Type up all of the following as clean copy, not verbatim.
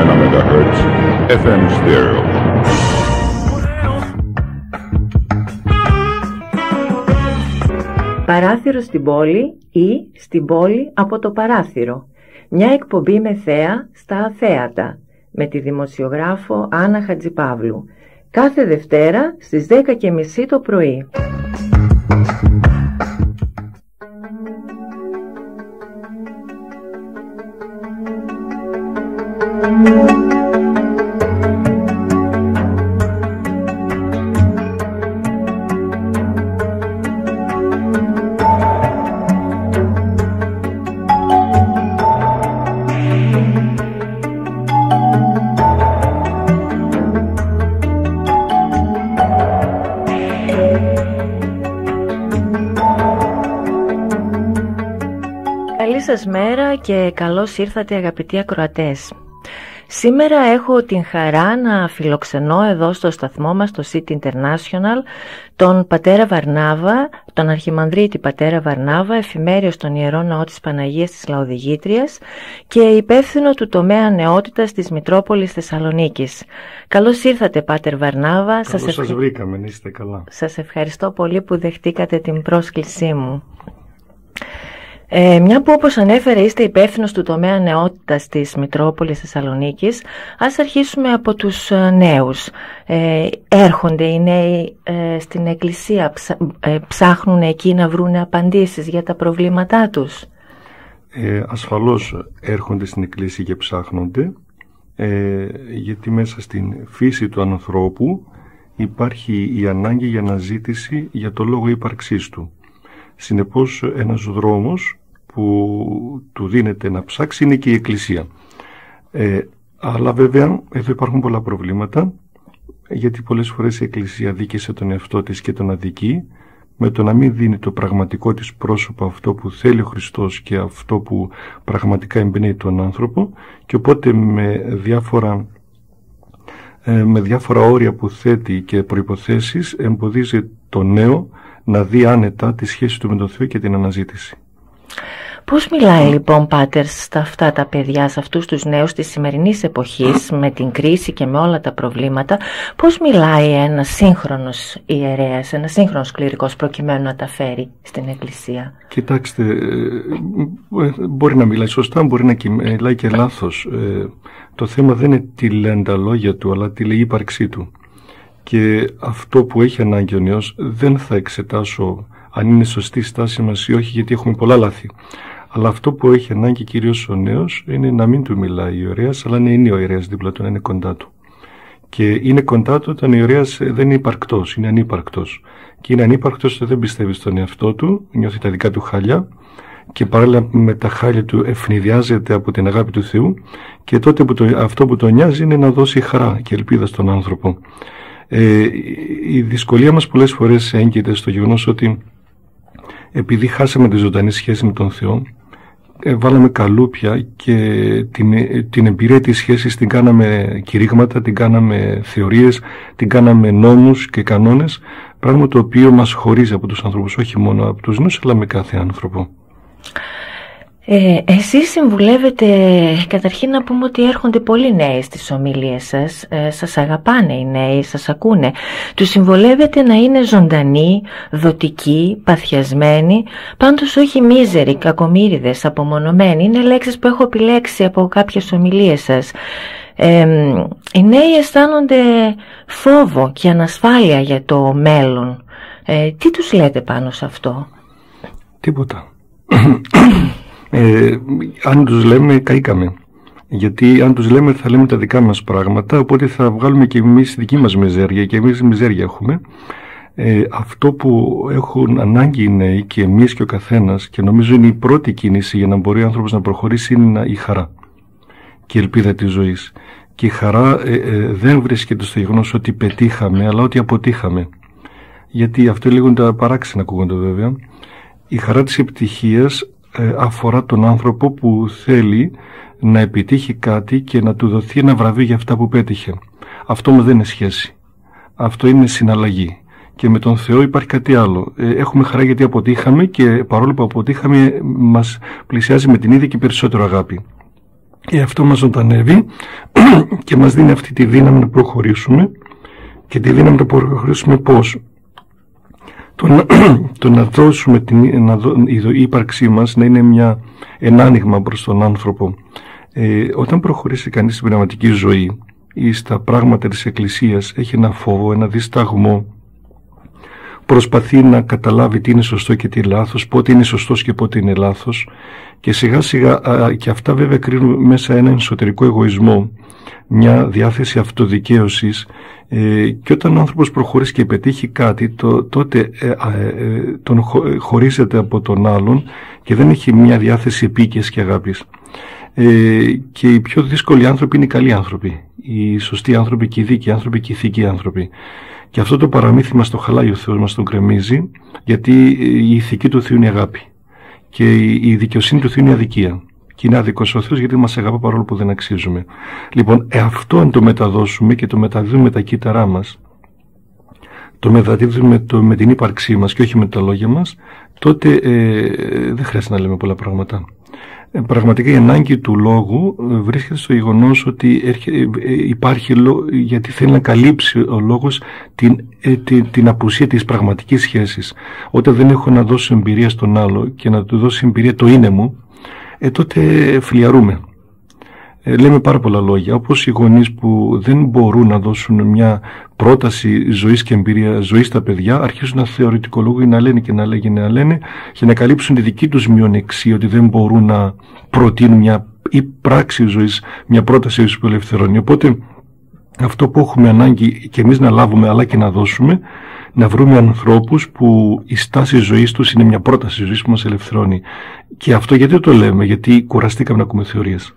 MHz FM stereo. Παράθυρο στην πόλη ή στην πόλη από το παράθυρο. Μια εκπομπή με θέα στα αθέατα με τη δημοσιογράφο Άννα Χατζηπαύλου. Κάθε Δευτέρα στις 10:30 το πρωί. Καλή σας μέρα και καλώς ήρθατε αγαπητοί ακροατές. Σήμερα έχω την χαρά να φιλοξενώ εδώ στο σταθμό μας, το City International, τον πατέρα Βαρνάβα, τον Αρχιμανδρίτη πατέρα Βαρνάβα, εφημέριο στον Ιερό Ναό της Παναγίας της Λαοδηγήτριας και υπεύθυνο του τομέα νεότητας της Μητρόπολης Θεσσαλονίκης. Καλώς ήρθατε πάτερ Βαρνάβα. Καλώς σας βρήκαμε, είστε καλά. Σας ευχαριστώ πολύ που δεχτήκατε την πρόσκλησή μου. Μια που όπως ανέφερε είστε υπεύθυνος του τομέα νεότητας της Μητρόπολης Θεσσαλονίκης, ας αρχίσουμε από τους νέους. Έρχονται οι νέοι στην εκκλησία, ψάχνουν εκεί να βρουν απαντήσεις για τα προβλήματά τους? Ασφαλώς έρχονται στην εκκλησία και ψάχνονται, γιατί μέσα στην φύση του ανθρώπου υπάρχει η ανάγκη για αναζήτηση για το λόγο ύπαρξής του. Συνεπώς ένας δρόμος που του δίνεται να ψάξει είναι και η εκκλησία. Αλλά βέβαια εδώ υπάρχουν πολλά προβλήματα, γιατί πολλές φορές η εκκλησία δίκησε τον εαυτό της και τον αδικεί με το να μην δίνει το πραγματικό της πρόσωπο, αυτό που θέλει ο Χριστός και αυτό που πραγματικά εμπνέει τον άνθρωπο, και οπότε με διάφορα όρια που θέτει και προϋποθέσεις εμποδίζει το νέο να δει άνετα τη σχέση του με τον Θεό και την αναζήτηση. Πώς μιλάει λοιπόν πάτερ στα αυτά τα παιδιά, σε αυτούς τους νέους της σημερινής εποχής, με την κρίση και με όλα τα προβλήματα, πώς μιλάει ένας σύγχρονος ιερέας, ένας σύγχρονος κληρικός προκειμένου να τα φέρει στην εκκλησία? Κοιτάξτε, μπορεί να μιλάει σωστά, μπορεί να μιλάει και λάθος. Το θέμα δεν είναι τι λένε τα λόγια του, αλλά τι λέει η ύπαρξή του. Και αυτό που έχει ανάγκη ο νέος δεν θα εξετάσω αν είναι σωστή στάση μας ή όχι, γιατί έχουμε πολλά λάθη. Αλλά αυτό που έχει ανάγκη κυρίως ο νέος είναι να μην του μιλάει ο ιερέας, αλλά να είναι ο ιερέας δίπλα του, να είναι κοντά του. Και είναι κοντά του όταν ο ιερέας δεν είναι υπαρκτός, είναι ανύπαρκτος. Και είναι ανύπαρκτος όταν δεν πιστεύει στον εαυτό του, νιώθει τα δικά του χάλια και παράλληλα με τα χάλια του ευνηδιάζεται από την αγάπη του Θεού, και τότε αυτό που τον νοιάζει είναι να δώσει χαρά και ελπίδα στον άνθρωπο. Η δυσκολία μας πολλές φορές έγκυται στο γεγονός ότι επειδή χάσαμε τη ζωντανή σχέση με τον Θεό, βάλαμε καλούπια και την εμπειρία της σχέσης την κάναμε κηρύγματα, την κάναμε θεωρίες, την κάναμε νόμους και κανόνες, πράγμα το οποίο μας χωρίζει από τους ανθρώπους, όχι μόνο από τους νέους, αλλά με κάθε άνθρωπο. Εσείς συμβουλεύετε, καταρχήν να πούμε ότι έρχονται πολλοί νέοι στις ομιλίες σας, σας αγαπάνε οι νέοι, σας ακούνε. Τους συμβουλεύετε να είναι ζωντανοί, δοτικοί, παθιασμένοι, πάντως όχι μίζεροι, κακομοίριδες, απομονωμένοι. Είναι λέξεις που έχω επιλέξει από κάποιες ομιλίες σας. Οι νέοι αισθάνονται φόβο και ανασφάλεια για το μέλλον. Τι τους λέτε πάνω σε αυτό? Τίποτα. Αν τους λέμε, καήκαμε. Γιατί αν τους λέμε θα λέμε τα δικά μας πράγματα, οπότε θα βγάλουμε και εμείς δική μας μιζέρια, και εμείς μιζέρια έχουμε. Αυτό που έχουν ανάγκη οι νέοι και εμείς και ο καθένας, και νομίζω είναι η πρώτη κίνηση για να μπορεί ο άνθρωπος να προχωρήσει, είναι η χαρά και η ελπίδα της ζωής. Και η χαρά δεν βρίσκεται στο γεγονός ότι πετύχαμε, αλλά ότι αποτύχαμε. Γιατί αυτό λέγονται παράξενα, ακούγονται βέβαια. Η χαρά της επιτυχίας αφορά τον άνθρωπο που θέλει να επιτύχει κάτι και να του δοθεί ένα βραβείο για αυτά που πέτυχε. Αυτό όμως δεν είναι σχέση. Αυτό είναι συναλλαγή. Και με τον Θεό υπάρχει κάτι άλλο. Έχουμε χαρά γιατί αποτύχαμε, και παρόλο που αποτύχαμε μας πλησιάζει με την ίδια και περισσότερο αγάπη. Αυτό μας ζωντανεύει και μας δίνει αυτή τη δύναμη να προχωρήσουμε. Και τη δύναμη να προχωρήσουμε πώς? Το να δώσουμε η ύπαρξή μας να είναι ένα άνοιγμα προς τον άνθρωπο. Όταν προχωρήσει κανείς στην πνευματική ζωή ή στα πράγματα της Εκκλησίας, έχει ένα φόβο, ένα δισταγμό, προσπαθεί να καταλάβει τι είναι σωστό και τι λάθος, πότε είναι σωστός και πότε είναι λάθος, και σιγά σιγά, και αυτά βέβαια κρίνουν μέσα έναν εσωτερικό εγωισμό, μια διάθεση αυτοδικαίωσης, και όταν ο άνθρωπος προχωρήσει και πετύχει κάτι, τότε τον χωρίζεται από τον άλλον και δεν έχει μια διάθεση επίκαιας και αγάπης. Και οι πιο δύσκολοι άνθρωποι είναι οι καλοί άνθρωποι, οι σωστοί άνθρωποι και οι δίκαιοι άνθρωποι και οι ηθικοί άνθρωποι. Και αυτό το παραμύθι μας το χαλάει ο Θεός, μας τον κρεμίζει, γιατί η ηθική του Θεού είναι η αγάπη και η δικαιοσύνη του Θεού είναι η αδικία. Και είναι άδικος ο Θεός γιατί μας αγαπά παρόλο που δεν αξίζουμε. Λοιπόν, αυτό αν το μεταδώσουμε και το μεταδίδουμε με τα κύτταρά μας, το μεταδίδουμε με την ύπαρξή μας και όχι με τα λόγια μας, τότε δεν χρειάζεται να λέμε πολλά πράγματα. Πραγματικά η ανάγκη του λόγου βρίσκεται στο γεγονός ότι υπάρχει, γιατί θέλει να καλύψει ο λόγος την απουσία της πραγματικής σχέσης. Όταν δεν έχω να δώσω εμπειρία στον άλλο και να του δώσω εμπειρία το είναι μου, τότε φλιαρούμε. Λέμε πάρα πολλά λόγια, όπως οι γονείς που δεν μπορούν να δώσουν μια πρόταση ζωής και εμπειρία ζωής στα παιδιά, αρχίζουν να θεωρητικολογούν, να λένε και να λένε και να λένε, για να καλύψουν τη δική τους μειονεξία, ότι δεν μπορούν να προτείνουν μια πράξη ζωής, μια πρόταση ζωής που ελευθερώνει. Οπότε αυτό που έχουμε ανάγκη και εμείς να λάβουμε αλλά και να δώσουμε, να βρούμε ανθρώπους που η στάση ζωής τους είναι μια πρόταση ζωής που μας ελευθερώνει. Και αυτό γιατί το λέμε? Γιατί κουραστήκαμε να ακούμε θεωρίες.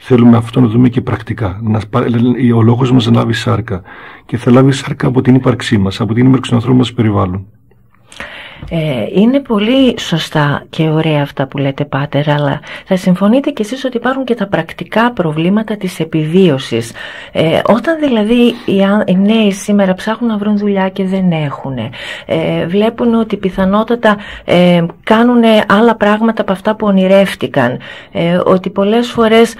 Θέλουμε αυτό να δούμε και πρακτικά. Ο λόγος μας να λάβει σάρκα. Και θα λάβει σάρκα από την ύπαρξή μας, από την ύπαρξη των ανθρώπων μας περιβάλλουν. Είναι πολύ σωστά και ωραία αυτά που λέτε, Πάτερ, αλλά θα συμφωνείτε κι εσείς ότι υπάρχουν και τα πρακτικά προβλήματα της επιβίωσης. Όταν δηλαδή οι νέοι σήμερα ψάχνουν να βρουν δουλειά και δεν έχουν, βλέπουν ότι πιθανότατα κάνουν άλλα πράγματα από αυτά που ονειρεύτηκαν, ότι πολλές φορές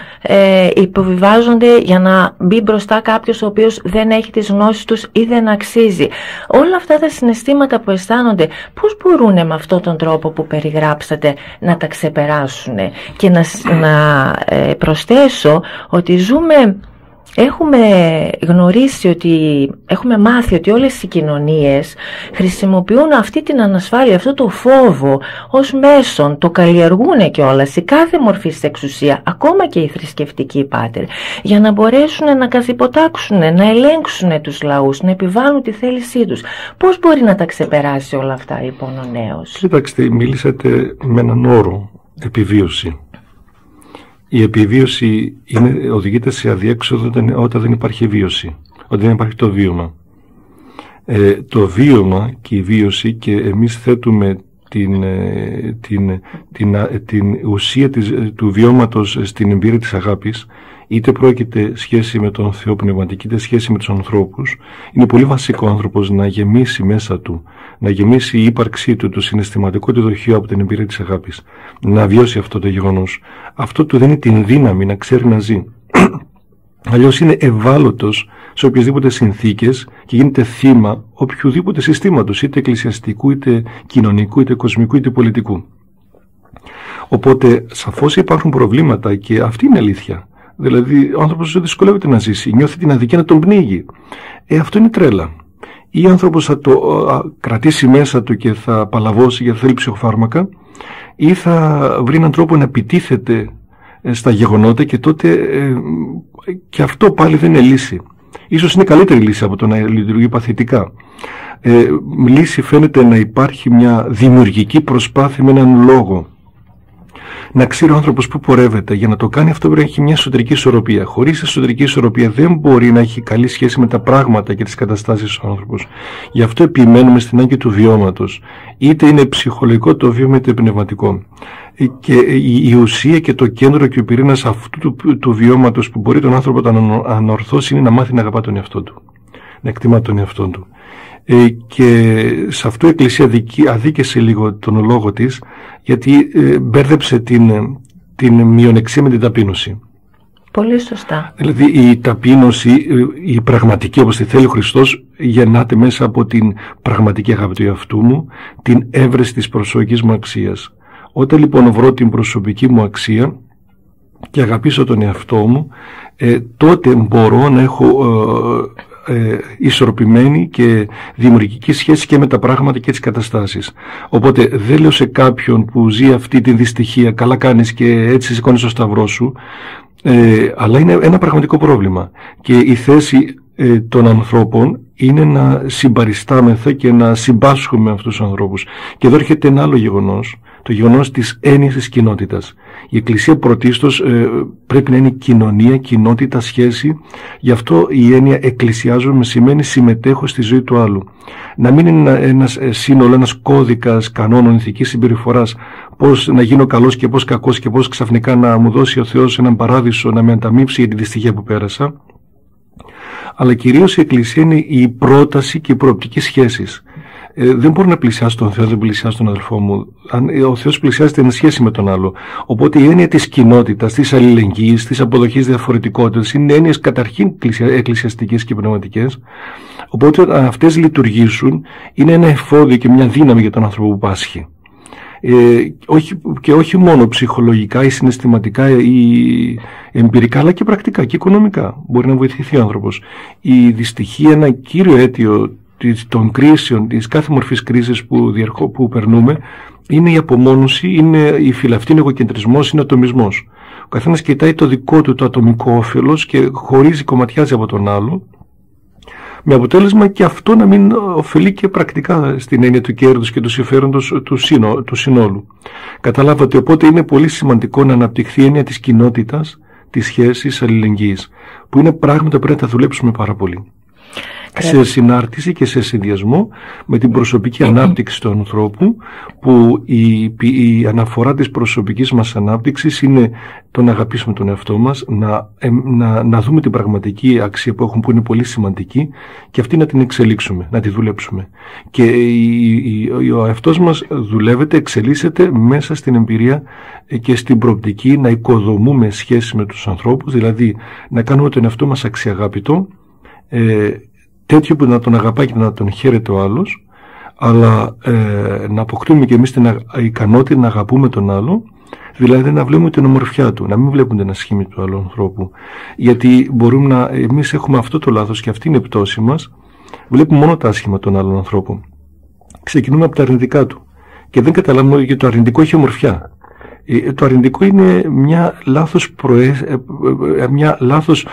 υποβιβάζονται για να μπει μπροστά κάποιος ο οποίος δεν έχει τις γνώσεις τους ή δεν αξίζει. Όλα αυτά τα συναισθήματα που αισθάνονται, πώς μπορούν με αυτόν τον τρόπο που περιγράψατε να τα ξεπεράσουν? Και να προσθέσω ότι έχουμε γνωρίσει έχουμε μάθει ότι όλες οι κοινωνίες χρησιμοποιούν αυτή την ανασφάλεια, αυτό το φόβο ως μέσον, το καλλιεργούν κιόλας η κάθε μορφή στην εξουσία, ακόμα και οι θρησκευτικοί, Πάτερ, για να μπορέσουν να καθυποτάξουν, να ελέγξουν τους λαούς, να επιβάλλουν τη θέλησή τους. Πώς μπορεί να τα ξεπεράσει όλα αυτά λοιπόν ο νέος? Κοιτάξτε, μιλήσατε με έναν όρο, επιβίωση. Η επιβίωση οδηγείται σε αδιέξοδο όταν δεν υπάρχει βίωση, όταν δεν υπάρχει το βίωμα. Το βίωμα και η βίωση, και εμείς θέτουμε την ουσία του βιώματος στην εμπειρία της αγάπης, είτε πρόκειται σχέση με τον Θεό πνευματική, είτε σχέση με τους ανθρώπους. Είναι πολύ βασικό ο άνθρωπος να γεμίσει μέσα του, να γεμίσει η ύπαρξή του, το συναισθηματικό του δοχείο από την εμπειρία της αγάπης, να βιώσει αυτό το γεγονός. Αυτό του δίνει την δύναμη να ξέρει να ζει. Αλλιώς είναι ευάλωτος σε οποιασδήποτε συνθήκες και γίνεται θύμα οποιοδήποτε συστήματος, είτε εκκλησιαστικού, είτε κοινωνικού, είτε κοσμικού, είτε πολιτικού. Οπότε σαφώς υπάρχουν προβλήματα και αυτή είναι αλήθεια. Δηλαδή ο άνθρωπος δυσκολεύεται να ζήσει, νιώθει την αδικία να τον πνίγει. Αυτό είναι τρέλα. Ή ο άνθρωπος θα το κρατήσει μέσα του και θα παλαβώσει γιατί θέλει ψυχοφάρμακα, ή θα βρει έναν τρόπο να επιτίθεται στα γεγονότα, και τότε και αυτό πάλι δεν είναι λύση. Ίσως είναι καλύτερη λύση από το να λειτουργεί παθητικά. Λύση φαίνεται να υπάρχει μια δημιουργική προσπάθεια με έναν λόγο. Να ξέρει ο άνθρωπος πού πορεύεται. Για να το κάνει αυτό πρέπει να έχει μια εσωτερική ισορροπία. Χωρίς εσωτερική ισορροπία δεν μπορεί να έχει καλή σχέση με τα πράγματα και τις καταστάσεις ο άνθρωπος. Γι' αυτό επιμένουμε στην ανάγκη του βιώματος. Είτε είναι ψυχολογικό το βίωμα είτε πνευματικό. Και η ουσία και το κέντρο και ο πυρήνας αυτού του βιώματος που μπορεί τον άνθρωπο να ανορθώσει είναι να μάθει να αγαπά τον εαυτό του. Να εκτιμά τον εαυτό του. Και σε αυτό η Εκκλησία αδίκησε λίγο τον λόγο της, γιατί μπέρδεψε την μειονεξία με την ταπείνωση. Πολύ σωστά. Δηλαδή η ταπείνωση, η πραγματική όπως τη θέλει ο Χριστός, γεννάται μέσα από την πραγματική αγάπη του εαυτού μου, την έβρεση της προσωπικής μου αξίας. Όταν λοιπόν βρω την προσωπική μου αξία και αγαπήσω τον εαυτό μου, τότε μπορώ να έχω ισορροπημένη και δημιουργική σχέση και με τα πράγματα και τις καταστάσεις. Οπότε δεν λέω σε κάποιον που ζει αυτή τη δυστυχία, καλά κάνεις και έτσι σηκώνεις το σταυρό σου, αλλά είναι ένα πραγματικό πρόβλημα. Και η θέση των ανθρώπων είναι να συμπαριστάμεθα και να συμπάσχουμε με αυτούς τους ανθρώπους. Και εδώ έρχεται ένα άλλο γεγονός, το γεγονός της έννοιας της κοινότητας. Η Εκκλησία πρωτίστως πρέπει να είναι κοινωνία, κοινότητα, σχέση. Γι' αυτό η έννοια εκκλησιάζομαι σημαίνει συμμετέχω στη ζωή του άλλου. Να μην είναι ένας σύνολο, ένας κώδικας κανόνων ηθικής συμπεριφοράς, πώς να γίνω καλός και πώς κακός και πώς ξαφνικά να μου δώσει ο Θεός έναν παράδεισο να με ανταμείψει για τη δυστυχία που πέρασα. Αλλά κυρίως η Εκκλησία είναι η πρόταση και η προοπτική σχέσης. Δεν μπορώ να πλησιάσω τον Θεό, δεν πλησιάσω τον αδελφό μου. Ο Θεός πλησιάζεται εν σχέση με τον άλλο. Οπότε η έννοια της κοινότητας, της αλληλεγγύης, της αποδοχής διαφορετικότητας είναι έννοιες καταρχήν εκκλησιαστικές και πνευματικές. Οπότε αν αυτές λειτουργήσουν, είναι ένα εφόδιο και μια δύναμη για τον άνθρωπο που πάσχει. Και όχι μόνο ψυχολογικά ή συναισθηματικά ή εμπειρικά, αλλά και πρακτικά και οικονομικά μπορεί να βοηθηθεί ο άνθρωπος. Η δυστυχία, ένα κύριο αίτιο των κρίσεων, της κάθε μορφής κρίσης που περνούμε, είναι η απομόνωση, είναι η φυλαυτή, είναι ο εγωκεντρισμός, είναι ο ατομισμός. Ο καθένας κοιτάει το δικό του το ατομικό όφελος και χωρίζει, κομματιάζει από τον άλλο, με αποτέλεσμα και αυτό να μην ωφελεί και πρακτικά στην έννοια του κέρδους και του συμφέροντος του συνόλου. Καταλάβατε, οπότε είναι πολύ σημαντικό να αναπτυχθεί η έννοια της κοινότητας, της σχέσης, αλληλεγγύης, που είναι πράγματα που πρέπει να τα δουλέψουμε πάρα πολύ. Σε συνάρτηση και σε συνδυασμό με την προσωπική ανάπτυξη του ανθρώπου, που η αναφορά της προσωπικής μας ανάπτυξης είναι το να αγαπήσουμε τον εαυτό μας, να δούμε την πραγματική αξία που έχουμε, που είναι πολύ σημαντική, και αυτή να την εξελίξουμε, να τη δουλέψουμε. Και ο εαυτός μας δουλεύεται, εξελίσσεται μέσα στην εμπειρία και στην προοπτική να οικοδομούμε σχέση με τους ανθρώπους, δηλαδή να κάνουμε τον εαυτό μας αξιαγάπητο, τέτοιο που να τον αγαπάει και να τον χαίρεται ο άλλος, αλλά να αποκτούμε και εμείς την ικανότητα να αγαπούμε τον άλλο, δηλαδή να βλέπουμε την ομορφιά του, να μην βλέπουμε την ασχήμη του άλλου ανθρώπου. Γιατί εμείς έχουμε αυτό το λάθος και αυτή είναι η πτώση μας, βλέπουμε μόνο τα άσχημα των άλλων ανθρώπων. Ξεκινούμε από τα αρνητικά του και δεν καταλαβαίνουμε ότι το αρνητικό έχει ομορφιά. Το αρνητικό είναι μια λάθος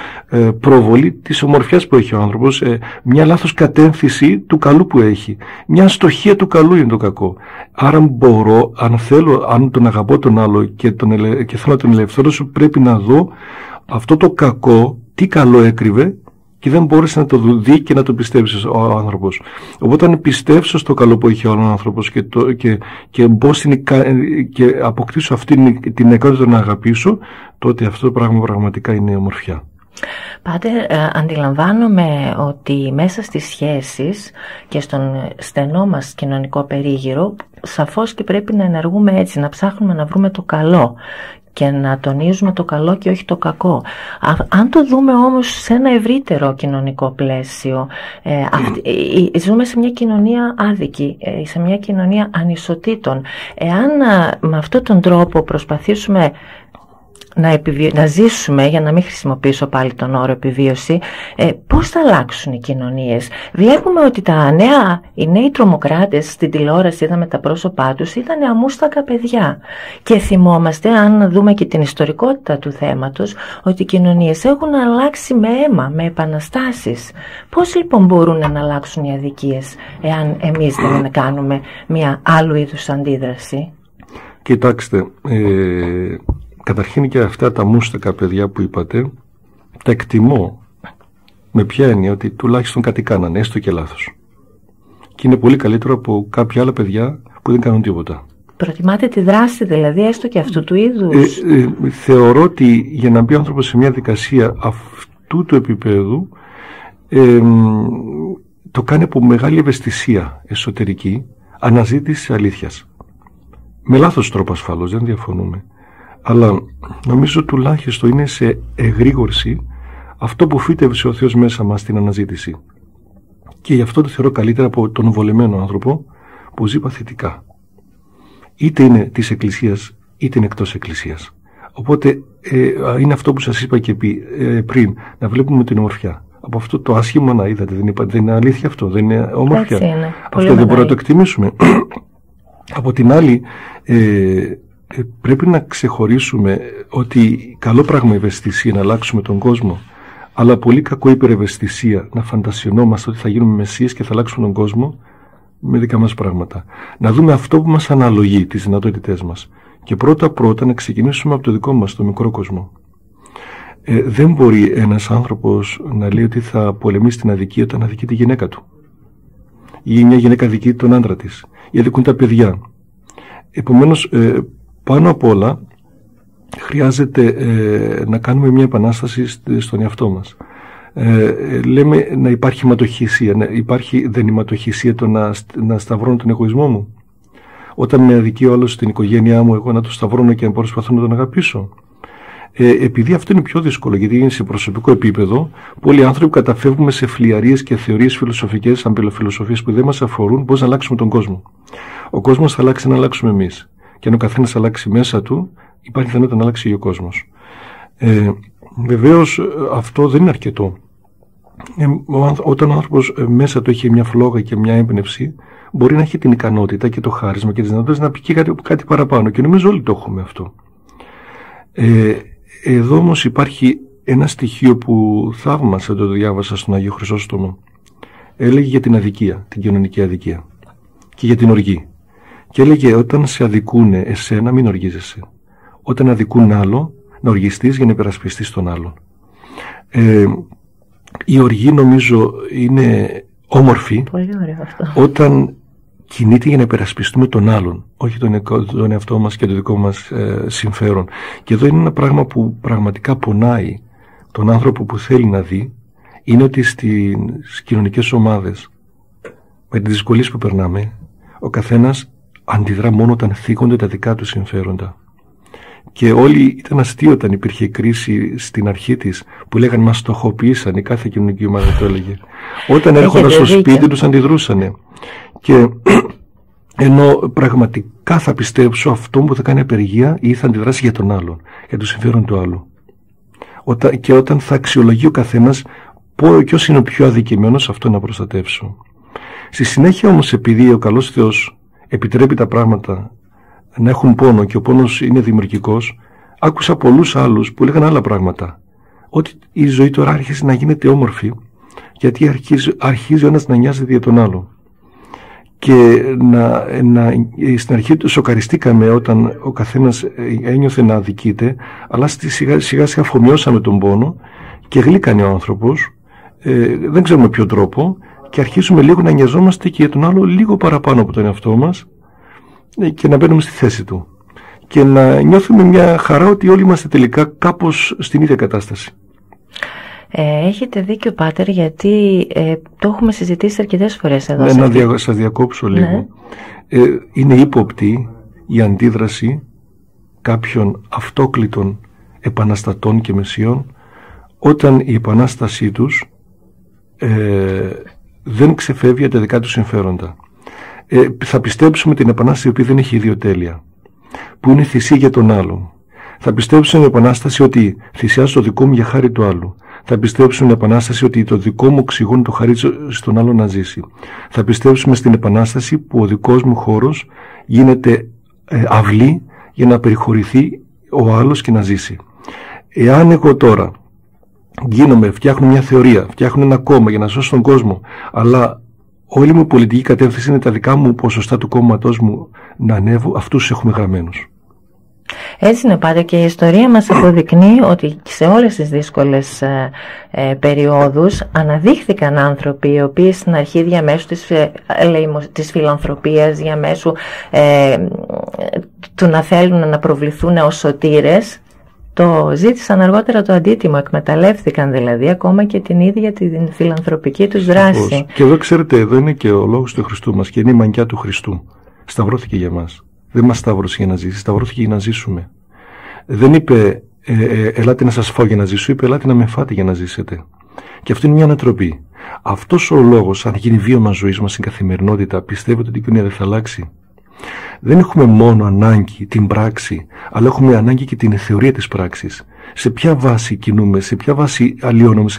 προβολή της ομορφιάς που έχει ο άνθρωπος, μια λάθος κατεύθυνση του καλού που έχει. Μια αστοχία του καλού είναι το κακό. Άρα αν τον αγαπώ τον άλλο και θέλω να τον ελευθερώσω, πρέπει να δω αυτό το κακό, τι καλό έκρυβε, και δεν μπόρεσε να το δει και να το πιστέψει ο άνθρωπος. Οπότε αν πιστέψω στο καλό που έχει ο άνθρωπος και αποκτήσω αυτή την ικανότητα να αγαπήσω, τότε αυτό το πράγμα πραγματικά είναι ομορφιά. Πάτερ, αντιλαμβάνομαι ότι μέσα στις σχέσεις και στον στενό μας κοινωνικό περίγυρο, σαφώς και πρέπει να ενεργούμε έτσι, να ψάχνουμε να βρούμε το καλό και να τονίζουμε το καλό και όχι το κακό. Αν το δούμε όμως σε ένα ευρύτερο κοινωνικό πλαίσιο, ζούμε σε μια κοινωνία άδικη, σε μια κοινωνία ανισοτήτων. Εάν με αυτόν τον τρόπο προσπαθήσουμε να ζήσουμε, για να μην χρησιμοποιήσω πάλι τον όρο επιβίωση, πώς θα αλλάξουν οι κοινωνίες? Βλέπουμε ότι οι νέοι τρομοκράτες στην τηλεόραση, είδαμε τα πρόσωπά τους, ήταν αμούστακα παιδιά. Και θυμόμαστε, αν δούμε και την ιστορικότητα του θέματος, ότι οι κοινωνίες έχουν αλλάξει με αίμα, με επαναστάσεις. Πώς λοιπόν μπορούν να αλλάξουν οι αδικίες, εάν εμείς δεν κάνουμε μια άλλου είδους αντίδραση? Κοιτάξτε, καταρχήν και αυτά τα μούστακα παιδιά που είπατε, τα εκτιμώ με ποια έννοια, ότι τουλάχιστον κάτι κάνανε, έστω και λάθος. Και είναι πολύ καλύτερο από κάποια άλλα παιδιά που δεν κάνουν τίποτα. Προτιμάτε τη δράση δηλαδή, έστω και αυτού του είδους? Θεωρώ ότι για να μπει ο άνθρωπος σε μια δικασία αυτού του επίπεδου, το κάνει από μεγάλη ευαισθησία εσωτερική, αναζήτηση αλήθειας. Με λάθος τρόπο ασφαλώς, δεν διαφωνούμε. Αλλά νομίζω τουλάχιστον είναι σε εγρήγορση αυτό που φύτευσε ο Θεός μέσα μας στην αναζήτηση. Και γι' αυτό το θεωρώ καλύτερα από τον βολεμένο άνθρωπο που ζει παθητικά. Είτε είναι της Εκκλησίας είτε είναι εκτός Εκκλησίας. Οπότε είναι αυτό που σας είπα και πριν, να βλέπουμε την ομορφιά. Από αυτό το άσχημο να είδατε, δεν είναι αλήθεια αυτό, δεν είναι ομορφιά. Είναι. Αυτό δεν μπορούμε να το εκτιμήσουμε. Από την άλλη, πρέπει να ξεχωρίσουμε ότι καλό πράγμα η ευαισθησία να αλλάξουμε τον κόσμο, αλλά πολύ κακό υπερευαισθησία να φαντασιωνόμαστε ότι θα γίνουμε μεσσίες και θα αλλάξουμε τον κόσμο με δικά μας πράγματα. Να δούμε αυτό που μας αναλογεί, τις δυνατότητές μας. Και πρώτα να ξεκινήσουμε από το δικό μας, το μικρό κόσμο. Δεν μπορεί ένας άνθρωπος να λέει ότι θα πολεμήσει την αδικία όταν αδικεί τη γυναίκα του. Ή μια γυναίκα αδικεί τον άντρα της. Ή αδικούν τα παιδιά. Επομένως, πάνω απ' όλα, χρειάζεται να κάνουμε μια επανάσταση στον εαυτό μας. Λέμε να υπάρχει αιματοχυσία. Δεν αιματοχυσία το να σταυρώνω τον εγωισμό μου. Όταν με αδικεί ο άλλος στην οικογένειά μου, εγώ να το σταυρώνω και να προσπαθώ να τον αγαπήσω. Επειδή αυτό είναι πιο δύσκολο, γιατί είναι σε προσωπικό επίπεδο, πολλοί άνθρωποι καταφεύγουμε σε φλιαρίες και θεωρίες φιλοσοφικές, αμπελοφιλοσοφίες που δεν μας αφορούν, πώς να αλλάξουμε τον κόσμο. Ο κόσμος θα αλλάξει να αλλάξουμε εμείς. Και αν ο καθένας αλλάξει μέσα του, υπάρχει πιθανότητα να αλλάξει ο κόσμος. Βεβαίως αυτό δεν είναι αρκετό. Όταν ο άνθρωπος μέσα του έχει μια φλόγα και μια έμπνευση, μπορεί να έχει την ικανότητα και το χάρισμα και τις δυνατότητες να πει και κάτι παραπάνω. Και νομίζω όλοι το έχουμε αυτό. Εδώ όμως υπάρχει ένα στοιχείο που θαύμασα, το διάβασα στον Άγιο Χρυσόστομο. Έλεγε για την αδικία, την κοινωνική αδικία και για την οργή. Και έλεγε όταν σε αδικούνε εσένα μην οργίζεσαι. Όταν αδικούν άλλο να οργιστείς για να υπερασπιστείς τον άλλον. Η οργή νομίζω είναι όμορφη. Πολύ ωραίο αυτό. Όταν κινείται για να υπερασπιστούμε τον άλλον, όχι τον εαυτό μας και το δικό μας συμφέρον. Και εδώ είναι ένα πράγμα που πραγματικά πονάει τον άνθρωπο που θέλει να δει, είναι ότι στις κοινωνικές ομάδες, με τις δυσκολίες που περνάμε, ο καθένας αντιδρά μόνο όταν θίγονται τα δικά του συμφέροντα. Και όλοι ήταν αστείο όταν υπήρχε κρίση στην αρχή της, που λέγανε μας στοχοποίησαν, η κάθε κοινωνική ομάδα το έλεγε. Όταν έρχονταν στο σπίτι τους αντιδρούσανε. Και ενώ πραγματικά θα πιστέψω αυτό που θα κάνει απεργία ή θα αντιδράσει για τον άλλον, για το συμφέρον του άλλου. Και όταν θα αξιολογεί ο καθένας ποιος είναι ο πιο αδικημένος, αυτό να προστατεύσω. Στη συνέχεια όμως, επειδή ο καλός Θεός επιτρέπει τα πράγματα να έχουν πόνο και ο πόνος είναι δημιουργικός, άκουσα πολλούς άλλους που λέγανε άλλα πράγματα. Ότι η ζωή τώρα άρχισε να γίνεται όμορφη, γιατί αρχίζει ο ένας να νοιάζεται για τον άλλο. Και στην αρχή του σοκαριστήκαμε όταν ο καθένας ένιωθε να αδικείται, αλλά σιγά σιγά αφομοιώσαμε τον πόνο και γλύκανε ο άνθρωπος, δεν ξέρουμε ποιο τρόπο, και αρχίζουμε λίγο να νοιαζόμαστε και για τον άλλο λίγο παραπάνω από τον εαυτό μας και να μπαίνουμε στη θέση του. Και να νιώθουμε μια χαρά ότι όλοι είμαστε τελικά κάπως στην ίδια κατάσταση. Έχετε δίκιο, Πάτερ, γιατί το έχουμε συζητήσει αρκετές φορές εδώ. Να σας διακόψω λίγο. Ναι. Είναι ύποπτη η αντίδραση κάποιων αυτόκλητων επαναστατών και μεσιών όταν η επανάστασή τους δεν ξεφεύγει από τα δικά τους συμφέροντα. Θα πιστέψουμε την επανάσταση η οποία δεν έχει ιδιοτέλεια, που είναι θυσία για τον άλλον. Θα πιστέψουμε την επανάσταση ότι θυσιάζω το δικό μου για χάρη του άλλου. Θα πιστέψουμε στην επανάσταση ότι το δικό μου οξυγόνο το χαρίζω στον άλλο να ζήσει. Θα πιστέψουμε στην επανάσταση που ο δικός μου χώρος γίνεται αυλή για να περιχωρηθεί ο άλλος και να ζήσει. Εάν εγώ τώρα φτιάχνω μια θεωρία, φτιάχνω ένα κόμμα για να σώσω τον κόσμο, αλλά όλη μου πολιτική κατεύθυνση είναι τα δικά μου ποσοστά του κόμματός μου να ανέβω, αυτούς έχουμε γραμμένους. Έτσι είναι, Πάτερ, και η ιστορία μας αποδεικνύει ότι σε όλες τις δύσκολες περιόδους αναδείχθηκαν άνθρωποι οι οποίοι στην αρχή διαμέσου της φιλανθρωπίας, διαμέσου του να θέλουν να προβληθούν ως σωτήρες, το ζήτησαν αργότερα το αντίτιμο, εκμεταλλεύτηκαν δηλαδή ακόμα και την ίδια την φιλανθρωπική τους δράση. Και εδώ ξέρετε, εδώ είναι και ο λόγος του Χριστού μας και είναι η μανκιά του Χριστού. Σταυρώθηκε για μας. Δεν μας σταύρωσε για να ζήσει, σταυρώθηκε για να ζήσουμε. Δεν είπε ελάτε να σας φάω για να ζήσω, είπε ελάτε να με φάτε για να ζήσετε. Και αυτό είναι μια ανατροπή. Αυτός ο λόγος, αν γίνει βίωμα ζωής μας στην καθημερινότητα, πιστεύετε ότι η κοινωνία δεν θα αλλάξει? Δεν έχουμε μόνο ανάγκη την πράξη, αλλά έχουμε ανάγκη και την θεωρία της πράξης. Σε ποια βάση κινούμε, σε ποια βάση αλλοιώνομαι,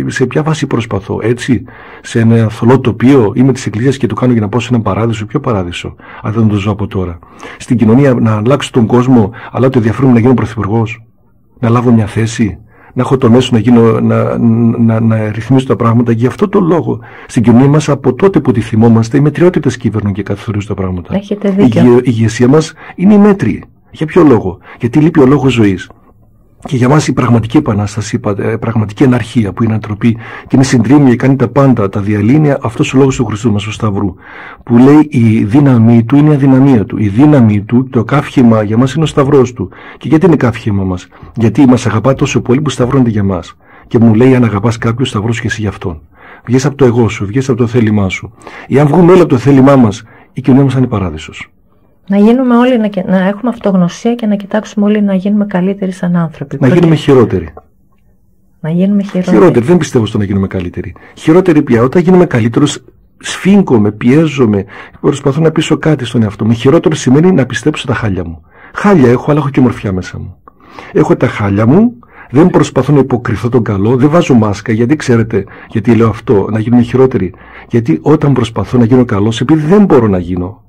σε ποια βάση προσπαθώ, έτσι, σε ένα θολό τοπίο είμαι της Εκκλησίας και το κάνω για να πάω σε έναν παράδεισο? Ποιο παράδεισο, αν δεν το ζω από τώρα? Στην κοινωνία να αλλάξω τον κόσμο, αλλά το ενδιαφέρον να γίνω πρωθυπουργός, να λάβω μια θέση, να έχω το μέσο να ρυθμίσω τα πράγματα. Γι' αυτό το λόγο στην κοινωνία μας από τότε που τη θυμόμαστε οι μετριότητες κυβερνούν και καθορίζουν τα πράγματα. Έχετε δίκιο. Η ηγεσία μας είναι η μέτρη. Για ποιο λόγο? Γιατί λείπει ο λόγος ζωής. Και για μας η πραγματική επανάσταση, η πραγματική αναρχία που είναι ανθρωπή και είναι συντρίμμια και κάνει τα πάντα, τα διαλύνει, αυτός ο λόγος του Χριστού μας, του Σταυρού. Που λέει η δύναμή του είναι η αδυναμία του. Η δύναμή του, το καύχημα για μας είναι ο Σταυρός του. Και γιατί είναι καύχημα μας? Γιατί μας αγαπά τόσο πολύ που σταυρώνεται για μας. Και μου λέει: αν αγαπάς κάποιον, σταυρώσου και εσύ για αυτόν. Βγες από το εγώ σου, βγες από το θέλημά σου. Εάν βγούμε όλοι από το θέλημά μας, η κοινωνία μας θα είναι παράδεισος. Να γίνουμε όλοι, να έχουμε αυτογνωσία και να κοιτάξουμε όλοι να γίνουμε καλύτεροι σαν άνθρωποι. Να γίνουμε χειρότεροι. Να γίνουμε χειρότεροι. Χειρότεροι, δεν πιστεύω στο να γίνουμε καλύτεροι. Χειρότεροι πια, όταν γίνουμε καλύτερος, σφίγγομαι, πιέζομαι, προσπαθώ να πείσω κάτι στον εαυτό μου. Χειρότερο σημαίνει να πιστέψω τα χάλια μου. Χάλια έχω, αλλά έχω και ομορφιά μέσα μου. Έχω τα χάλια μου, δεν προσπαθώ να υποκριθώ τον καλό, δεν βάζω μάσκα, γιατί ξέρετε, γιατί λέω αυτό, να γίνουμε χειρότεροι. Γιατί όταν προσπαθώ να γίνω καλός, επειδή δεν μπορώ να γίνω,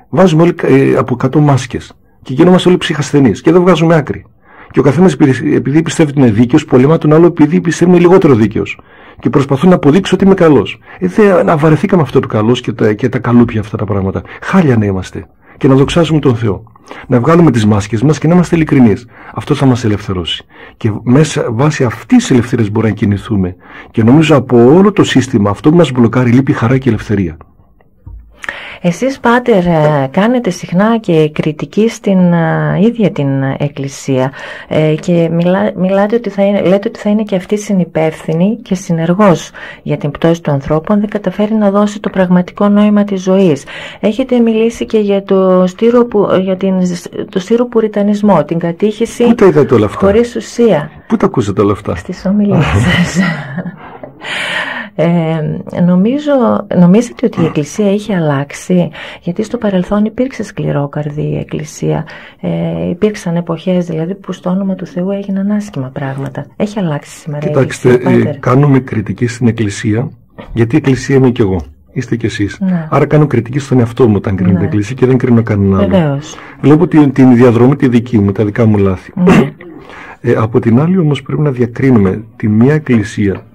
βάζουμε όλοι από 100 μάσκες και γινόμαστε όλοι ψυχασθενείς και δεν βγάζουμε άκρη. Και ο καθένας επειδή πιστεύει ότι είναι δίκαιος, πολεμά τον άλλο επειδή πιστεύει είναι λιγότερο δίκαιος. Και προσπαθούν να αποδείξουν ότι είμαι καλός. Να βαρεθήκαμε αυτό το καλός και τα καλούπια αυτά τα πράγματα. Χάλια να είμαστε. Και να δοξάζουμε τον Θεό. Να βγάλουμε τις μάσκες μας και να είμαστε ειλικρινείς. Αυτό θα μας ελευθερώσει. Και μέσα βάσει αυτής της ελευθερίας μπορούμε να κινηθούμε. Και νομίζω από όλο το σύστημα αυτό που μας μπλοκάρει λείπει χαρά και ελευθερία. Εσείς, Πάτερ, κάνετε συχνά και κριτική στην ίδια την Εκκλησία και λέτε ότι θα είναι και αυτή συνυπεύθυνη και συνεργός για την πτώση του ανθρώπου αν δεν καταφέρει να δώσει το πραγματικό νόημα της ζωής. Έχετε μιλήσει και για το στήρο πουριτανισμό, την κατήχηση χωρίς ουσία. Πού τα ακούσατε όλα αυτά? Στις ομιλίες σας. Νομίζετε ότι η Εκκλησία είχε αλλάξει? Γιατί στο παρελθόν υπήρξε σκληρόκαρδη η Εκκλησία, υπήρξαν εποχές δηλαδή που στο όνομα του Θεού έγιναν άσχημα πράγματα. Έχει αλλάξει σήμερα? Κοιτάξτε, κάνουμε κριτική στην Εκκλησία, γιατί η Εκκλησία είμαι κι εγώ, είστε κι εσείς. Ναι. Άρα κάνω κριτική στον εαυτό μου όταν κρίνω την Εκκλησία και δεν κρίνω κανέναν άλλο. Βεβαίως. Βλέπω την διαδρομή τη δική μου, τα δικά μου λάθη. Από την άλλη όμως πρέπει να διακρίνουμε τη μία Εκκλησία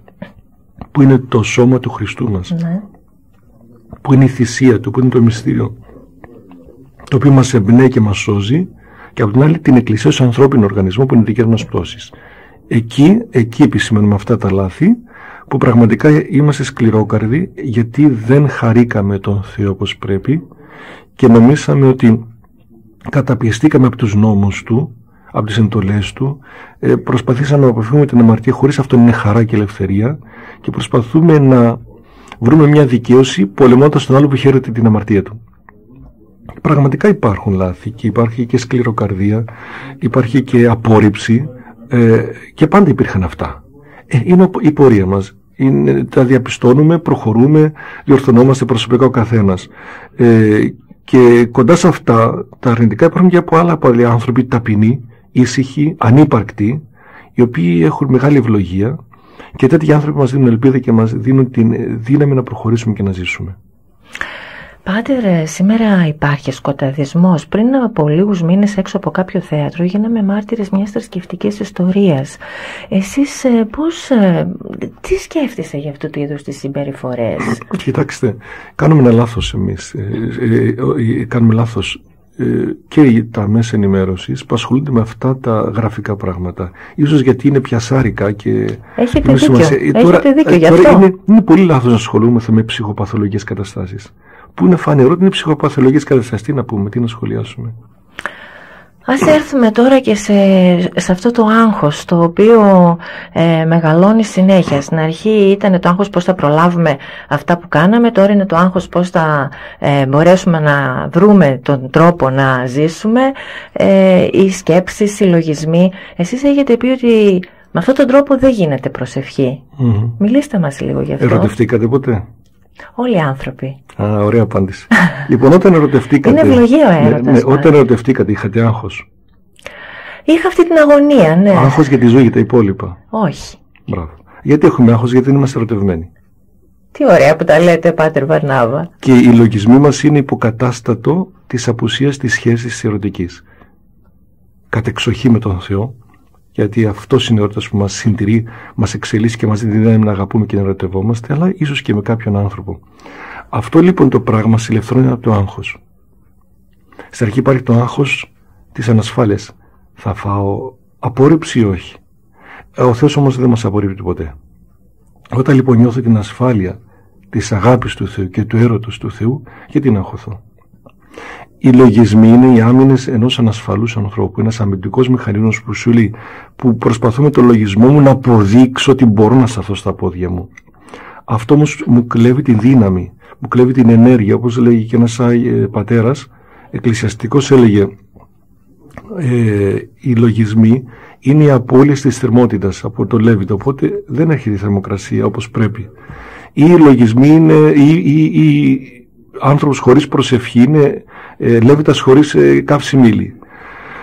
που είναι το σώμα του Χριστού μας, που είναι η θυσία του, που είναι το μυστήριο το οποίο μας εμπνέει και μας σώζει, και από την άλλη την Εκκλησία ως ανθρώπινο οργανισμό που είναι δικές μας πτώσεις. Εκεί επισημαίνουμε αυτά τα λάθη που πραγματικά είμαστε σκληρόκαρδοι, γιατί δεν χαρήκαμε τον Θεό όπως πρέπει και νομίσαμε ότι καταπιεστήκαμε από τους νόμους του, από τις εντολές του, προσπαθήσαμε να αποφύγουμε την αμαρτία, χωρίς αυτό είναι χαρά και ελευθερία, και προσπαθούμε να βρούμε μια δικαίωση πολεμώντας τον άλλο που χαίρεται την αμαρτία του. Πραγματικά υπάρχουν λάθη και υπάρχει και σκληροκαρδία, υπάρχει και απόρριψη, και πάντα υπήρχαν αυτά. Είναι η πορεία μας. Τα διαπιστώνουμε, προχωρούμε, διορθωνόμαστε προσωπικά ο καθένας. Και κοντά σε αυτά τα αρνητικά υπάρχουν και από άλλα πολλοί άνθρωποι ταπεινοί, ήσυχοι, ανύπαρκτοι, οι οποίοι έχουν μεγάλη ευλογία, και τέτοιοι άνθρωποι μας δίνουν ελπίδα και μας δίνουν την δύναμη να προχωρήσουμε και να ζήσουμε. Πάτερ, σήμερα υπάρχει σκοταδισμός. Πριν από λίγους μήνες έξω από κάποιο θέατρο γίναμε μάρτυρες μιας θρησκευτικής ιστορίας. Εσείς τι σκέφτεσαι για αυτού του είδους τις συμπεριφορές? Κοιτάξτε, κάνουμε ένα λάθος εμείς. Κάνουμε λάθος και τα μέσα ενημέρωσης που ασχολούνται με αυτά τα γραφικά πράγματα. Ίσως γιατί είναι πιασάρικα και... Έχετε δίκιο γι' αυτό. Είναι πολύ λάθος να ασχολούμαστε με ψυχοπαθολογικές καταστάσεις. Που είναι φανερό ότι είναι ψυχοπαθολογικές καταστάσεις. Τι να πούμε, τι να σχολιάσουμε? Ας έρθουμε τώρα και σε αυτό το άγχος το οποίο μεγαλώνει συνέχεια. Στην αρχή ήταν το άγχος πώς θα προλάβουμε αυτά που κάναμε, τώρα είναι το άγχος πώς θα μπορέσουμε να βρούμε τον τρόπο να ζήσουμε, οι σκέψεις, οι λογισμοί. Εσείς έχετε πει ότι με αυτόν τον τρόπο δεν γίνεται προσευχή. Μιλήστε μας λίγο γι' αυτό. Ερωτευτήκατε ποτέ? Όλοι οι άνθρωποι. Ωραία απάντηση. Λοιπόν, όταν ερωτευτήκατε. Είναι ευλογία ο έρωτας. Όταν ερωτευτήκατε, είχατε άγχος? Είχα αυτή την αγωνία, ναι. Άγχος για τη ζωή, για τα υπόλοιπα? Όχι. Μπράβο. Γιατί έχουμε άγχος? Γιατί δεν είμαστε ερωτευμένοι. Τι ωραία που τα λέτε, Πάτερ Βαρνάβα. Και οι λογισμοί μας είναι υποκατάστατο της απουσίας της σχέσης της ερωτικής. Κατεξοχή με τον Θεό. Γιατί αυτός είναι ο έρωτας που μας συντηρεί, μας εξελίσσει και μας δίνει δύναμη να αγαπούμε και να ερωτευόμαστε, αλλά ίσως και με κάποιον άνθρωπο. Αυτό λοιπόν το πράγμα συλλευθρώνει από το άγχος. Στην αρχή υπάρχει το άγχος της ανασφάλειας. Θα φάω απόρριψη ή όχι? Ο Θεός όμως δεν μας απορρίπτει ποτέ. Όταν λοιπόν νιώθω την ασφάλεια της αγάπης του Θεού και του έρωτος του Θεού, γιατί να αγχωθώ? Οι λογισμοί είναι οι άμυνες ενός ανασφαλούς ανθρώπου. Ένας αμυντικός μηχανισμός που σου λέει, που προσπαθώ με το λογισμό μου να αποδείξω ότι μπορώ να σταθώ στα πόδια μου. Αυτό όμως μου κλέβει τη δύναμη, μου κλέβει την ενέργεια. Όπως λέγει και ένας πατέρας εκκλησιαστικός, έλεγε οι λογισμοί είναι οι απώλειες της θερμότητας από το Λέβητο, οπότε δεν έρχεται η θερμοκρασία όπως πρέπει. Ή οι λογισμοί είναι ή άνθρωπος χωρίς προσευχή, είναι Λέβητας χωρίς καύση μήλι.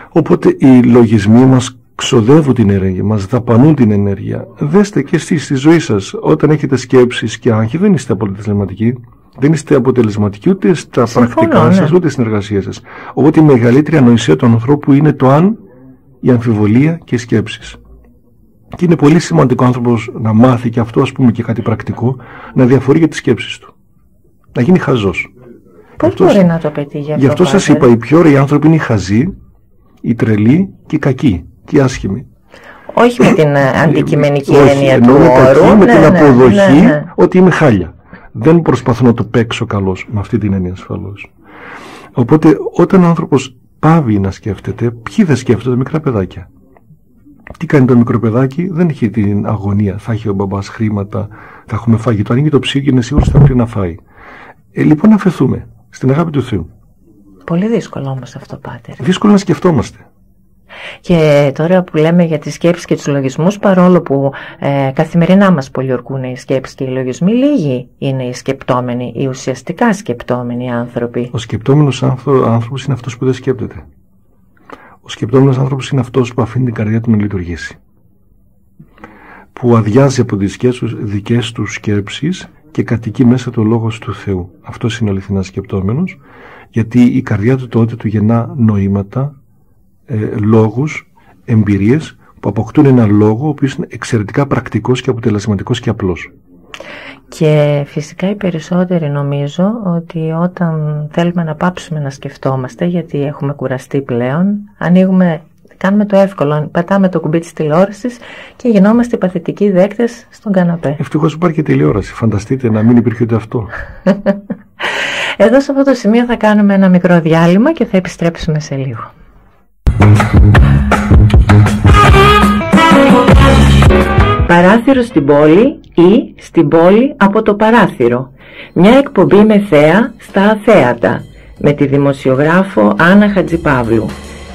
Οπότε οι λογισμοί μας ξοδεύουν την ενέργεια, μας δαπανούν την ενέργεια. Δέστε και εσείς στη ζωή σας, όταν έχετε σκέψεις και άγχη, δεν είστε αποτελεσματικοί. Δεν είστε αποτελεσματικοί ούτε στα πρακτικά σας, ούτε στην εργασία σας. Οπότε η μεγαλύτερη ανοησία του ανθρώπου είναι το αν, η αμφιβολία και οι σκέψεις. Και είναι πολύ σημαντικό ο άνθρωπος να μάθει, και αυτό ας πούμε και κάτι πρακτικό, να διαφορεί για τις σκέψεις του. Να γίνει χαζός. Πώς μπορεί να το πετύχει αυτό? Γι' αυτό σας είπα, οι πιο ωραίοι άνθρωποι είναι οι χαζοί, οι τρελοί και οι κακοί και οι άσχημοι. Όχι με την αντικειμενική έννοια του όρου. Με την αποδοχή ότι είμαι χάλια. Δεν προσπαθώ να το παίξω καλώς, με αυτή την έννοια ασφαλώς. Οπότε όταν ο άνθρωπος πάβει να σκέφτεται, ποιοι δεν σκέφτονται? Μικρά παιδάκια. Τι κάνει το μικρό παιδάκι? Δεν έχει την αγωνία. Θα έχει ο μπαμπάς χρήματα, θα έχουμε φαγητό. Ανοίγει το ψυγείο και είναι σίγουρος ότι θα πρέπει να φάει. Λοιπόν, αφαιθούμε στην αγάπη του Θεού. Πολύ δύσκολο όμως αυτό, Πάτερ. Δύσκολο να σκεφτόμαστε. Και τώρα που λέμε για τις σκέψεις και τους λογισμούς, παρόλο που καθημερινά μας πολιορκούν οι σκέψεις και οι λογισμοί, λίγοι είναι οι σκεπτόμενοι, οι ουσιαστικά σκεπτόμενοι άνθρωποι. Ο σκεπτόμενος άνθρωπος είναι αυτός που δεν σκέπτεται. Ο σκεπτόμενος άνθρωπος είναι αυτός που αφήνει την καρδιά του να λειτουργήσει. Που αδειάζει από τις δικές του σκέψεις και κατοικεί μέσα το λόγος του Θεού. Αυτός είναι ο αληθινά σκεπτόμενος, γιατί η καρδιά του τότε του γεννά νοήματα, λόγους, εμπειρίες που αποκτούν ένα λόγο ο οποίος είναι εξαιρετικά πρακτικός και αποτελεσματικός και απλός. Και φυσικά οι περισσότεροι νομίζω ότι όταν θέλουμε να πάψουμε να σκεφτόμαστε, γιατί έχουμε κουραστεί πλέον, κάνουμε το εύκολο, πατάμε το κουμπί της τηλεόρασης και γινόμαστε παθητικοί δέκτες στον καναπέ. Ευτυχώς υπάρχει και τηλεόραση, φανταστείτε να μην υπήρχε ούτε αυτό. Εδώ σε αυτό το σημείο θα κάνουμε ένα μικρό διάλειμμα και θα επιστρέψουμε σε λίγο. Παράθυρο στην πόλη ή στην πόλη από το παράθυρο. Μια εκπομπή με θέα στα αθέατα με τη δημοσιογράφο Άννα Χατζηπαύλου.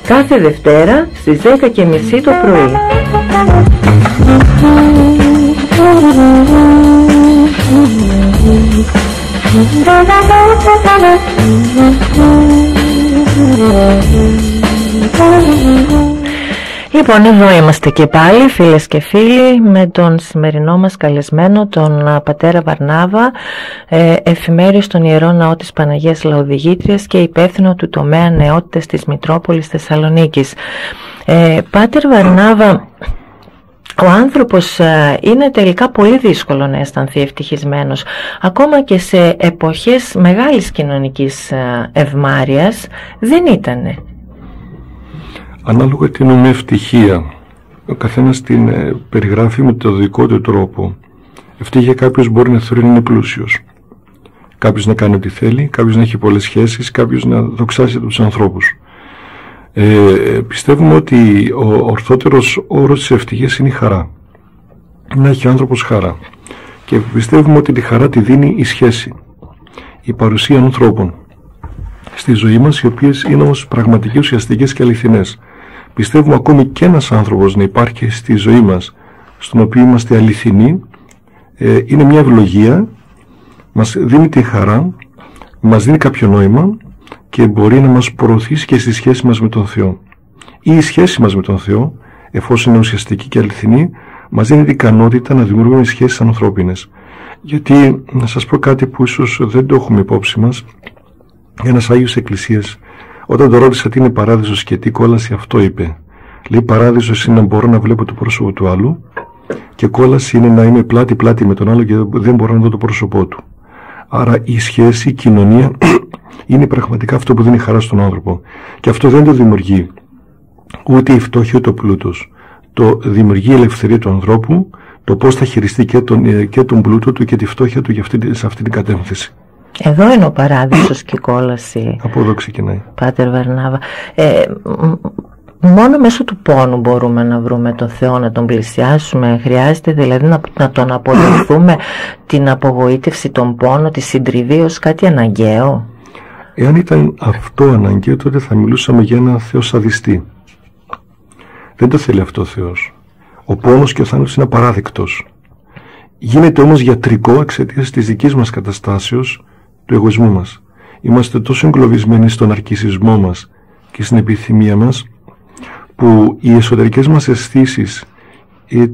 Κάθε Δευτέρα στις 10:30 το πρωί. Λοιπόν, εδώ είμαστε και πάλι, φίλες και φίλοι, με τον σημερινό μας καλεσμένο, τον πατέρα Βαρνάβα, εφημέριο στον Ιερό Ναό της Παναγίας Λαοδηγήτριας και υπεύθυνο του τομέα νεότητας της Μητρόπολης Θεσσαλονίκης. Πάτερ Βαρνάβα, ο άνθρωπος είναι τελικά πολύ δύσκολο να αισθανθεί ευτυχισμένος, ακόμα και σε εποχές μεγάλης κοινωνικής ευμάρειας δεν ήτανε. Ανάλογα τι εννοούμε ευτυχία. Ο καθένας την περιγράφει με το δικό του τρόπο. Ευτυχία κάποιος μπορεί να θεωρεί να είναι πλούσιος. Κάποιος να κάνει ό,τι θέλει, κάποιος να έχει πολλές σχέσεις, κάποιος να δοξάσει τους ανθρώπους. Πιστεύουμε ότι ο ορθότερος όρος της ευτυχίας είναι η χαρά. Να έχει ο άνθρωπος χαρά. Και πιστεύουμε ότι τη χαρά τη δίνει η σχέση, η παρουσία ανθρώπων στη ζωή μας, οι οποίες είναι όμως πραγματικές, ουσιαστικές και αληθινές. Πιστεύουμε ακόμη και ένας άνθρωπος να υπάρχει στη ζωή μας, στον οποίο είμαστε αληθινοί, είναι μια ευλογία, μας δίνει τη χαρά, μας δίνει κάποιο νόημα και μπορεί να μας προωθήσει και στη σχέση μας με τον Θεό. Ή η σχέση μας με τον Θεό, εφόσον είναι ουσιαστική και αληθινή, μας δίνει την ικανότητα να δημιουργούμε σχέσεις ανθρώπινες. Γιατί, να σας πω κάτι που ίσως δεν το έχουμε υπόψη μας, ένας Άγιος Εκκλησίας, όταν το ρώτησα τι είναι παράδεισος και τι κόλαση, αυτό είπε. Λέει, παράδεισος είναι να μπορώ να βλέπω το πρόσωπο του άλλου και κόλαση είναι να είμαι πλάτη-πλάτη με τον άλλο και δεν μπορώ να δω το πρόσωπό του. Άρα η σχέση, η κοινωνία είναι πραγματικά αυτό που δίνει χαρά στον άνθρωπο. Και αυτό δεν το δημιουργεί ούτε η φτώχεια ούτε ο πλούτος. Το δημιουργεί η ελευθερία του ανθρώπου, το πώς θα χειριστεί και τον πλούτο του και τη φτώχεια του σε αυτή την κατεύθυνση. Εδώ είναι ο παράδεισος και η κόλαση. Από εδώ ξεκινάει. Πάτερ Βαρνάβα. Μόνο μέσω του πόνου μπορούμε να βρούμε τον Θεό, να τον πλησιάσουμε. Χρειάζεται δηλαδή να τον αποδεχθούμε, την απογοήτευση, τον πόνο, τη συντριβή ως κάτι αναγκαίο. Εάν ήταν αυτό αναγκαίο, τότε θα μιλούσαμε για ένα Θεό σαδιστή. Δεν το θέλει αυτό ο Θεός. Ο πόνος και ο θάνατος είναι απαράδεκτος. Γίνεται όμως γιατρικό εξαιτίας της δικής μας καταστάσεως, του εγωισμού μας. Είμαστε τόσο εγκλωβισμένοι στον αρκισισμό μας και στην επιθυμία μας, που οι εσωτερικές μας αισθήσεις,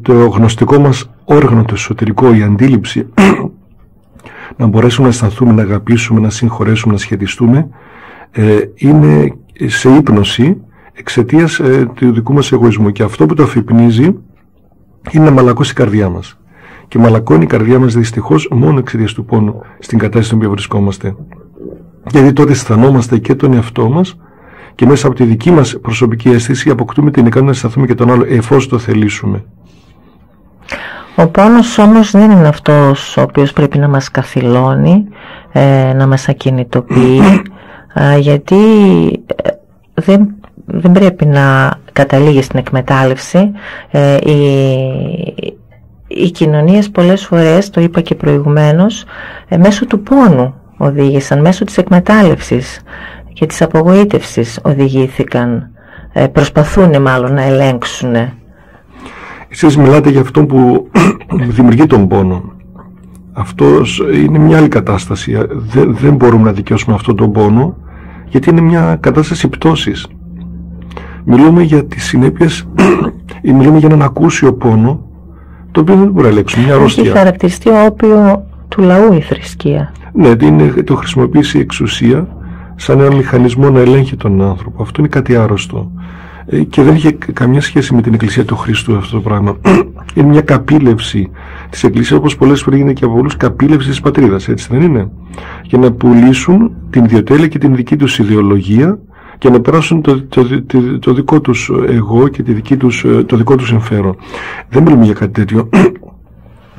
το γνωστικό μας όργανο, το εσωτερικό, η αντίληψη, να μπορέσουμε να αισθανθούμε, να αγαπήσουμε, να συγχωρέσουμε, να σχετιστούμε, είναι σε ύπνωση εξαιτίας του δικού μας εγωισμού. Και αυτό που το αφυπνίζει είναι να μαλακώσει η καρδιά μας. Και μαλακώνει η καρδιά μας δυστυχώς μόνο εξαιτίας του πόνου στην κατάσταση στην οποία βρισκόμαστε. Γιατί τότε αισθανόμαστε και τον εαυτό μας και μέσα από τη δική μας προσωπική αίσθηση αποκτούμε την ικανότητα να αισθανθούμε και τον άλλο, εφόσον το θελήσουμε. Ο πόνος όμως δεν είναι αυτός ο οποίος πρέπει να μας καθυλώνει, να μας ακινητοποιεί, γιατί δεν πρέπει να καταλήγει στην εκμετάλλευση. Οι κοινωνίες πολλές φορές, το είπα και προηγουμένως, μέσω του πόνου οδήγησαν, μέσω της εκμετάλλευσης και της απογοήτευσης οδηγήθηκαν, προσπαθούν μάλλον να ελέγξουν. Εσείς μιλάτε για αυτό που δημιουργεί τον πόνο. Αυτός είναι μια άλλη κατάσταση. Δεν μπορούμε να δικαιώσουμε αυτόν τον πόνο, γιατί είναι μια κατάσταση πτώσης. Μιλούμε για τις συνέπειες, μιλούμε για έναν ακούσιο πόνο, το οποίο δεν μπορεί να ελέγξουμε, μια αρρώστια. Έχει χαρακτηριστεί όπιο του λαού η θρησκεία. Ναι, το χρησιμοποιήσει η εξουσία σαν ένα μηχανισμό να ελέγχει τον άνθρωπο. Αυτό είναι κάτι άρρωστο. Και δεν είχε καμιά σχέση με την Εκκλησία του Χριστού αυτό το πράγμα. Είναι μια καπήλευση της Εκκλησίας, όπως πολλές φορές γίνεται και από πολλούς, καπήλευση της πατρίδας, έτσι δεν είναι? Για να πουλήσουν την ιδιοτέλεια και την δική τους ιδεολογία και να περάσουν το δικό τους εγώ και το δικό τους συμφέρον. Δεν μιλούμε για κάτι τέτοιο.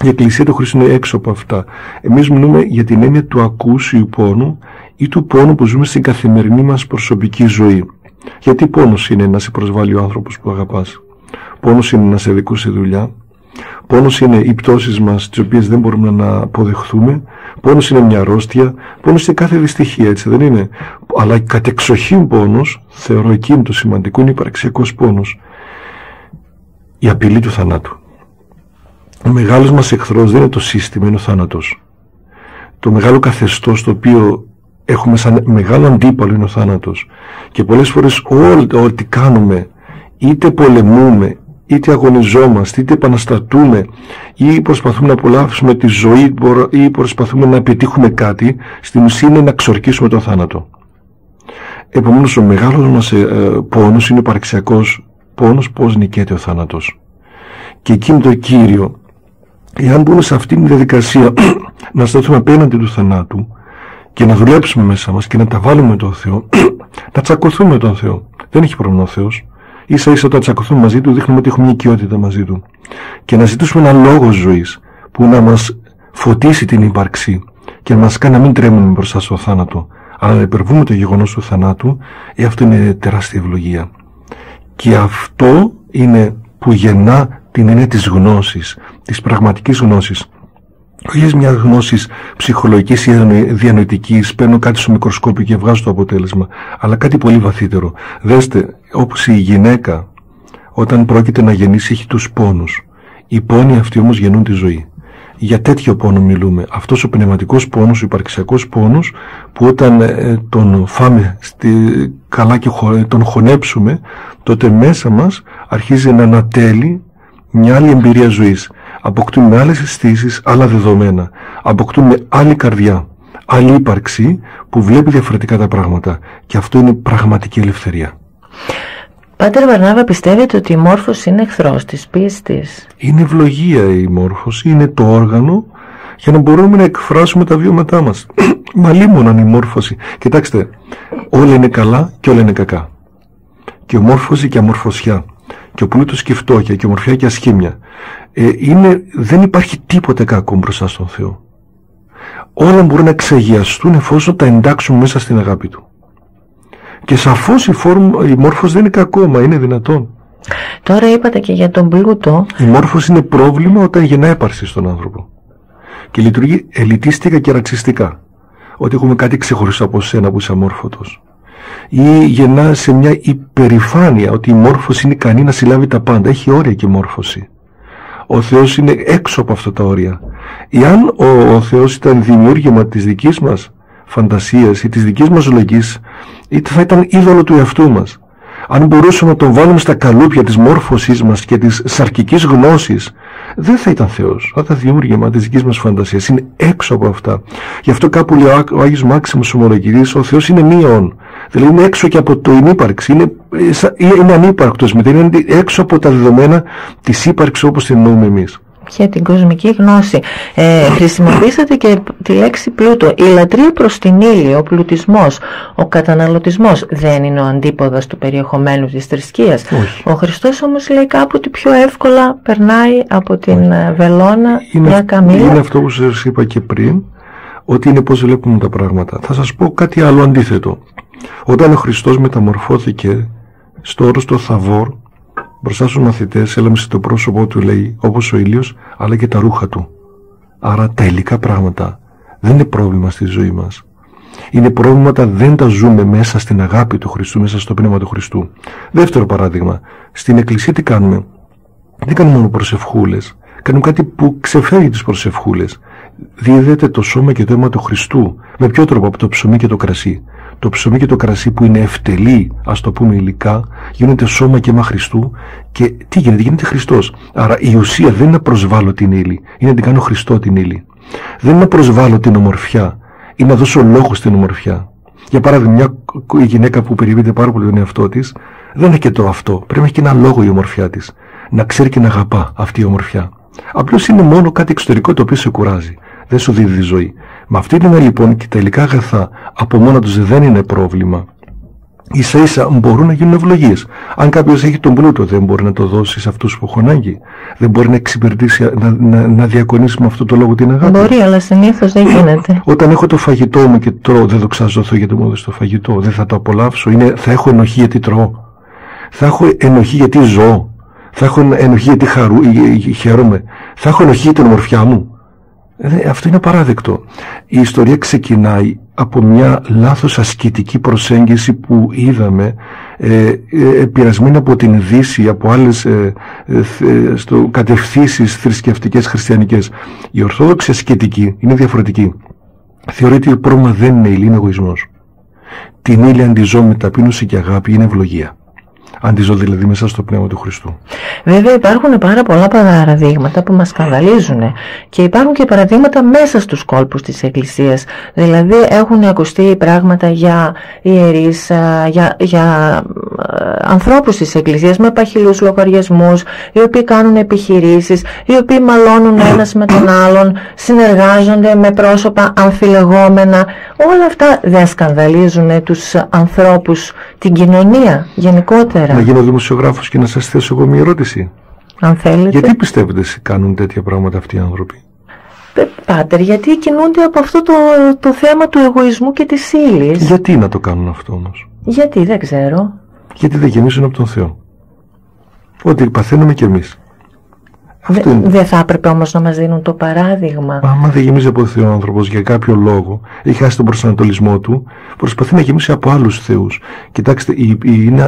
Η Εκκλησία του Χριστού είναι έξω από αυτά. Εμείς μιλούμε για την έννοια του ακούσιου πόνου ή του πόνου που ζούμε στην καθημερινή μας προσωπική ζωή. Γιατί πόνος είναι να σε προσβάλλει ο άνθρωπος που αγαπάς. Πόνος είναι να σε δικούσει δουλειά. Πόνος είναι οι πτώσεις μας, τις οποίες δεν μπορούμε να αποδεχθούμε. Πόνος είναι μια αρρώστια. Πόνος είναι κάθε δυστυχία, έτσι δεν είναι? Αλλά κατεξοχήν πόνος, θεωρώ εκείνο το σημαντικό, είναι υπαρξιακός πόνος. Η απειλή του θανάτου. Ο μεγάλος μας εχθρός δεν είναι το σύστημα, είναι ο θάνατος. Το μεγάλο καθεστώς το οποίο έχουμε σαν μεγάλο αντίπαλο είναι ο θάνατος. Και πολλές φορές ό,τι κάνουμε, είτε πολεμούμε, είτε αγωνιζόμαστε, είτε επαναστατούμε, ή προσπαθούμε να απολαύσουμε τη ζωή, ή προσπαθούμε να πετύχουμε κάτι, στην ουσία είναι να ξορκίσουμε τον θάνατο. Επομένως ο μεγάλος μας πόνος είναι ο υπαρξιακός πόνος, πώς νικέται ο θάνατος. Και εκεί είναι το κύριο. Εάν μπούμε σε αυτήν τη διαδικασία να σταθούμε απέναντι του θανάτου και να δουλέψουμε μέσα μας και να τα βάλουμε με τον Θεό, να τσακωθούμε με τον Θεό. Δεν έχει πρόβλημα ο Θεός. Ίσα ίσα όταν τσακωθούμε μαζί του δείχνουμε ότι έχουμε μια οικειότητα μαζί του. Και να ζητήσουμε έναν λόγο ζωής που να μας φωτίσει την ύπαρξη και να μας κάνει να μην τρέμουμε μπροστά στο θάνατο, Αλλά να υπερβούμε το γεγονός του θανάτου, αυτό είναι τεράστια ευλογία. Και αυτό είναι που γεννά την έννοια της γνώσης, της πραγματικής γνώσης. Όχι μια γνώση ψυχολογικής ή διανοητικής, παίρνω κάτι στο μικροσκόπιο και βγάζω το αποτέλεσμα, αλλά κάτι πολύ βαθύτερο. Δέστε, όπως η γυναίκα όταν πρόκειται να γεννήσει έχει τους πόνους. Οι πόνοι αυτοί όμως γεννούν τη ζωή. Για τέτοιο πόνο μιλούμε. Αυτός ο πνευματικός πόνος, ο υπαρξιακός πόνος, που όταν τον φάμε καλά και τον χωνέψουμε, τότε μέσα μας αρχίζει να ανατέλει μια άλλη εμπειρία ζωής. Αποκτούμε άλλες αισθήσεις, άλλα δεδομένα. Αποκτούμε άλλη καρδιά, άλλη ύπαρξη που βλέπει διαφορετικά τα πράγματα. Και αυτό είναι πραγματική ελευθερία. Πάτερ Βαρνάβα, πιστεύετε ότι η μόρφωση είναι εχθρός της πίστης? Είναι ευλογία η μόρφωση, είναι το όργανο για να μπορούμε να εκφράσουμε τα βιώματά μας. Μα λίμωναν η μόρφωση. Κοιτάξτε, όλα είναι καλά και όλα είναι κακά. Και η μόρφωση και η αμορφωσιά. Και ο πλούτος και η φτώχεια, και η ομορφιά και η ασχήμια. Δεν υπάρχει τίποτε κακό μπροστά στον Θεό. Όλα μπορούν να εξαγιαστούν εφόσον τα εντάξουν μέσα στην αγάπη Του. Και σαφώς η μόρφωση δεν είναι κακό, μα είναι δυνατόν. Τώρα είπατε και για τον πλούτο. Η μόρφωση είναι πρόβλημα όταν γεννά έπαρση στον άνθρωπο. Και λειτουργεί ελιτίστικα και ρατσιστικά. Ότι έχουμε κάτι ξεχωριστό από σένα που είσαι αμόρφωτος. Ή γεννά σε μια υπερηφάνεια ότι η μόρφωση είναι ικανή να συλλάβει τα πάντα. Έχει όρια και η μόρφωση. Ο Θεός είναι έξω από αυτά τα όρια. Εάν ο Θεός ήταν δημιούργημα της δικής μας φαντασίας ή της δικής μας λογικής, είτε θα ήταν είδωλο του εαυτού μας. Αν μπορούσαμε να τον βάλουμε στα καλούπια της μόρφωσής μας και της σαρκικής γνώσης, δεν θα ήταν Θεός. Θα ήταν δημιούργημα της δικής μας φαντασίας. Είναι έξω από αυτά. Γι' αυτό κάπου λέει ο Άγιος Μάξιμος Ομολογητής, ο Θεός είναι μείον. Δηλαδή είναι έξω και από το ύπαρξη. Είναι ανύπαρκτος μετά. Είναι έξω από τα δεδομένα της ύπαρξης όπως την εννοούμε εμείς. Για την κοσμική γνώση. Χρησιμοποίησατε και τη λέξη πλούτο. Η λατρεία προς την ύλη, ο πλουτισμός, ο καταναλωτισμός δεν είναι ο αντίποδας του περιεχομένου της θρησκείας? Όχι. Ο Χριστός όμως λέει κάπου ότι πιο εύκολα περνάει από την βελόνα μια καμήλα. Είναι αυτό που σας είπα και πριν, ότι είναι πώς βλέπουμε τα πράγματα. Θα σας πω κάτι άλλο αντίθετο. Όταν ο Χριστός μεταμορφώθηκε στο όρος το Θαβόρ, μπροστά στους μαθητές έλαμψε το πρόσωπό του, λέει, όπως ο ήλιος, αλλά και τα ρούχα του. Άρα τα υλικά πράγματα δεν είναι πρόβλημα στη ζωή μας. Είναι προβλήματα, δεν τα ζούμε μέσα στην αγάπη του Χριστού, μέσα στο πνεύμα του Χριστού. Δεύτερο παράδειγμα, στην εκκλησία τι κάνουμε? Δεν κάνουμε μόνο προσευχούλες. Κάνουμε κάτι που ξεφεύγει τις προσευχούλες. Δίδεται το σώμα και το αίμα του Χριστού. Με ποιο τρόπο? Από το ψωμί και το κρασί. Το ψωμί και το κρασί που είναι ευτελή, ας το πούμε υλικά, γίνεται σώμα και αίμα Χριστού. Και τι γίνεται? Γίνεται Χριστός. Άρα η ουσία δεν είναι να προσβάλλω την ύλη, είναι να την κάνω Χριστό την ύλη. Δεν είναι να προσβάλλω την ομορφιά, είναι να δώσω λόγο στην ομορφιά. Για παράδειγμα, μια γυναίκα που περιβείται πάρα πολύ τον εαυτό της, δεν έχει και το αυτό. Πρέπει να έχει και ένα λόγο η ομορφιά της. Να ξέρει και να αγαπά αυτή η ομορφιά. Απλώς είναι μόνο κάτι εξωτερικό το οποίο σε κουράζει. Δεν σου δίδει ζωή. Με αυτή την λοιπόν και τα υλικά αγαθά από μόνα τους δεν είναι πρόβλημα. Ίσα ίσα μπορούν να γίνουν ευλογίες. Αν κάποιος έχει τον πλούτο, δεν μπορεί να το δώσει σε αυτούς που έχουν ανάγκη. Δεν μπορεί να εξυπηρετήσει, να διακονήσει με αυτό το λόγο την αγάπη. Μπορεί, αλλά συνήθως δεν γίνεται. Όταν έχω το φαγητό μου και τρώω, δεν δοξάζω Θεό γιατί μου έδωσε το φαγητό. Δεν θα το απολαύσω. Θα έχω ενοχή γιατί τρώω. Θα έχω ενοχή γιατί ζω. Θα έχω ενοχή γιατί χαίρομαι. Θα έχω ενοχή για την ομορφιά μου. Αυτό είναι απαράδεκτο. Η ιστορία ξεκινάει από μια λάθος ασκητική προσέγγιση που είδαμε πειρασμένη από την Δύση, από άλλες κατευθύνσεις θρησκευτικές χριστιανικές. Η ορθόδοξη ασκητική είναι διαφορετική. Θεωρεί ότι το πρόβλημα δεν είναι ύλη, είναι εγωισμός. Την ύλη αντιζώ με ταπείνωση και αγάπη, είναι ευλογία. Αντιζώ δηλαδή μέσα στο πνεύμα του Χριστού. Βέβαια υπάρχουν πάρα πολλά παραδείγματα που μας σκανδαλίζουν και υπάρχουν και παραδείγματα μέσα στους κόλπους της Εκκλησίας. Δηλαδή έχουν ακουστεί πράγματα για ιερείς, για ανθρώπους της Εκκλησίας με παχυλούς λογαριασμούς, οι οποίοι κάνουν επιχειρήσεις, οι οποίοι μαλώνουν ένας με τον άλλον, συνεργάζονται με πρόσωπα αμφιλεγόμενα. Όλα αυτά δεν σκανδαλίζουν τους ανθρώπους, την κοινωνία γενικότερα? Να γίνω δημοσιογράφος και να σας θέσω εγώ μια ερώτηση. Αν θέλετε. Γιατί πιστεύετε κάνουν τέτοια πράγματα αυτοί οι άνθρωποι? Πάτερ, γιατί κινούνται από αυτό το θέμα του εγωισμού και της ύλης. Γιατί να το κάνουν αυτό όμως? Γιατί, δεν ξέρω. Γιατί δεν γεμίζουν από τον Θεό. Ό,τι παθαίνουμε κι εμείς. Δεν θα έπρεπε όμως να μας δίνουν το παράδειγμα? Άμα δεν γεμίζει από τον Θεό ο άνθρωπος για κάποιο λόγο, έχει χάσει τον προσανατολισμό του, προσπαθεί να γεμίσει από άλλους θεούς. Κοιτάξτε,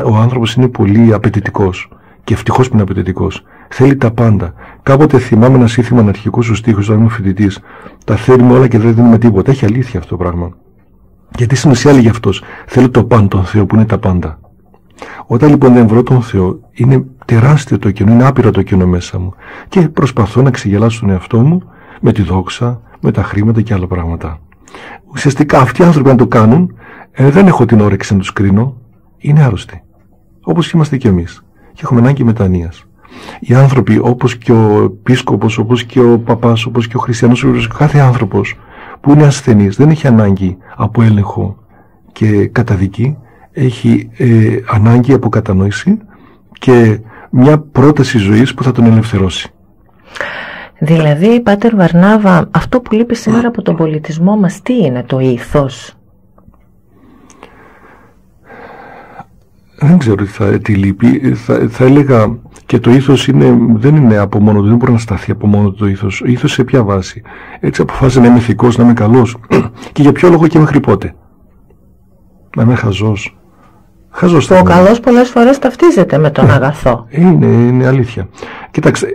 ο άνθρωπος είναι πολύ απαιτητικός. Και ευτυχώς που είναι απαιτητικός. Θέλει τα πάντα. Κάποτε θυμάμαι ένα σύνθημα αναρχικού στους στίχους, όταν ήμουν φοιτητής. Τα θέλουμε όλα και δεν δίνουμε τίποτα. Έχει αλήθεια αυτό το πράγμα. Γιατί στην ουσία έλεγε αυτός, θέλω το παν, τον Θεό που είναι τα πάντα. Όταν λοιπόν δεν βρω τον Θεό, είναι τεράστιο το κενό, είναι άπειρο το κενό μέσα μου. Και προσπαθώ να ξεγελάσω τον εαυτό μου με τη δόξα, με τα χρήματα και άλλα πράγματα. Ουσιαστικά αυτοί οι άνθρωποι αν το κάνουν, δεν έχω την όρεξη να τους κρίνω, είναι άρρωστοι. Όπως είμαστε κι εμείς. Και έχουμε ανάγκη μετανοίας. Οι άνθρωποι, όπως και ο επίσκοπος, όπως και ο παπάς, όπως και ο χριστιανός, κάθε άνθρωπος που είναι ασθενής δεν έχει ανάγκη από έλεγχο και καταδική, έχει ανάγκη από κατανόηση και μια πρόταση ζωής που θα τον ελευθερώσει. Δηλαδή, Πάτερ Βαρνάβα, αυτό που λείπει σήμερα από τον πολιτισμό μας, τι είναι το ήθος? Δεν ξέρω τι λείπει. Θα έλεγα και το ήθος δεν είναι από μόνο του, δεν μπορεί να σταθεί από μόνο του το ήθος. Ο ήθος σε ποια βάση? Έτσι αποφάσισε να είμαι ηθικός, να είμαι καλός. Και για ποιο λόγο και μέχρι πότε? Να είμαι χαζός. Ο καλός πολλές φορές ταυτίζεται με τον αγαθό. Είναι αλήθεια. Κοιτάξτε,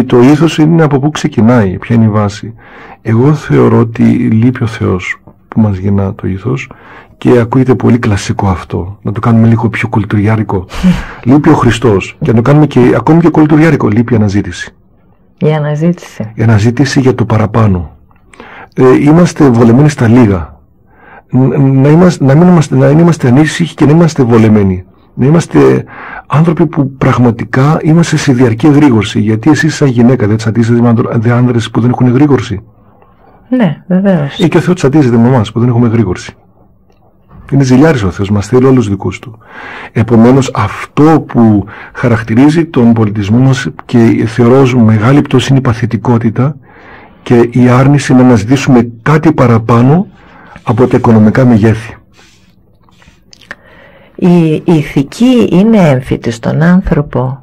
το ήθος είναι από πού ξεκινάει, ποια είναι η βάση. Εγώ θεωρώ ότι λείπει ο Θεός που μας γεννά το ήθος και ακούγεται πολύ κλασικό αυτό. Να το κάνουμε λίγο πιο κουλτουριάρικο. Λείπει ο Χριστός και να το κάνουμε και ακόμη και κουλτουριάρικο. Λείπει η αναζήτηση. Η αναζήτηση. Η αναζήτηση για το παραπάνω. Είμαστε βολεμένοι στα λίγα. Να είμαστε ανήσυχοι και να είμαστε βολεμένοι. Να είμαστε άνθρωποι που πραγματικά είμαστε σε διαρκή εγρήγορση. Γιατί εσείς σαν γυναίκα δεν τσατίζετε με άνδρες που δεν έχουν εγρήγορση? Ναι, βεβαίως. Ή και ο Θεός τσατίζεται με εμάς που δεν έχουμε εγρήγορση. Είναι ζηλιάρης ο Θεός, μας θέλει όλους δικούς του. Επομένως αυτό που χαρακτηρίζει τον πολιτισμό μας και θεωρώ ως μεγάλη πτώση είναι η παθητικότητα και η άρνηση να αναζητήσουμε κάτι παραπάνω από τα οικονομικά μεγέθη. Η ηθική είναι έμφυτη στον άνθρωπο?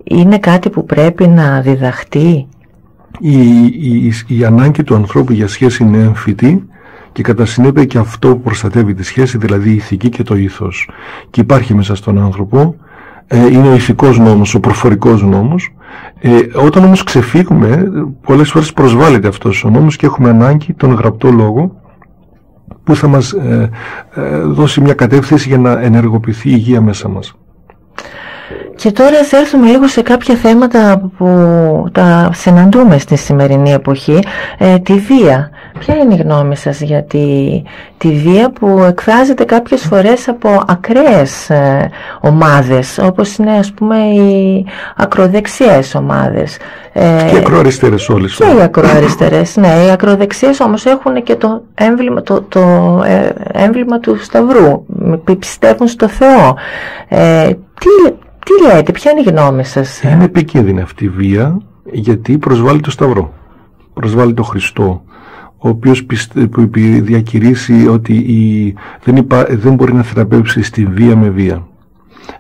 Είναι κάτι που πρέπει να διδαχτεί? Η ανάγκη του ανθρώπου για σχέση είναι έμφυτη και κατά συνέπεια και αυτό που προστατεύει τη σχέση, δηλαδή η ηθική και το ήθος. Και υπάρχει μέσα στον άνθρωπο, είναι ο ηθικός νόμος, ο προφορικός νόμος. Όταν όμως ξεφύγουμε, πολλές φορές προσβάλλεται αυτός ο νόμος και έχουμε ανάγκη τον γραπτό λόγο που θα μας δώσει μια κατεύθυνση για να ενεργοποιηθεί η υγεία μέσα μας. Και τώρα θα έρθουμε λίγο σε κάποια θέματα που τα συναντούμε στη σημερινή εποχή. Τη βία. Ποια είναι η γνώμη σας για τη βία που εκφράζεται κάποιες φορές από ακραίες ομάδες, όπως είναι ας πούμε οι ακροδεξιές ομάδες? Και οι ακροαριστερές όλες. Και οι ακροαριστερές, ναι. Οι ακροδεξιές όμως έχουν και το έμβλημα του Σταυρού. Πιστεύουν στο Θεό. Τι λέτε, ποια είναι η γνώμη σας? Είναι επικίνδυνη αυτή η βία, γιατί προσβάλλει το Σταυρό. Προσβάλλει το Χριστό, ο οποίος διακηρύσει ότι δεν μπορεί να θεραπεύσει στη βία με βία,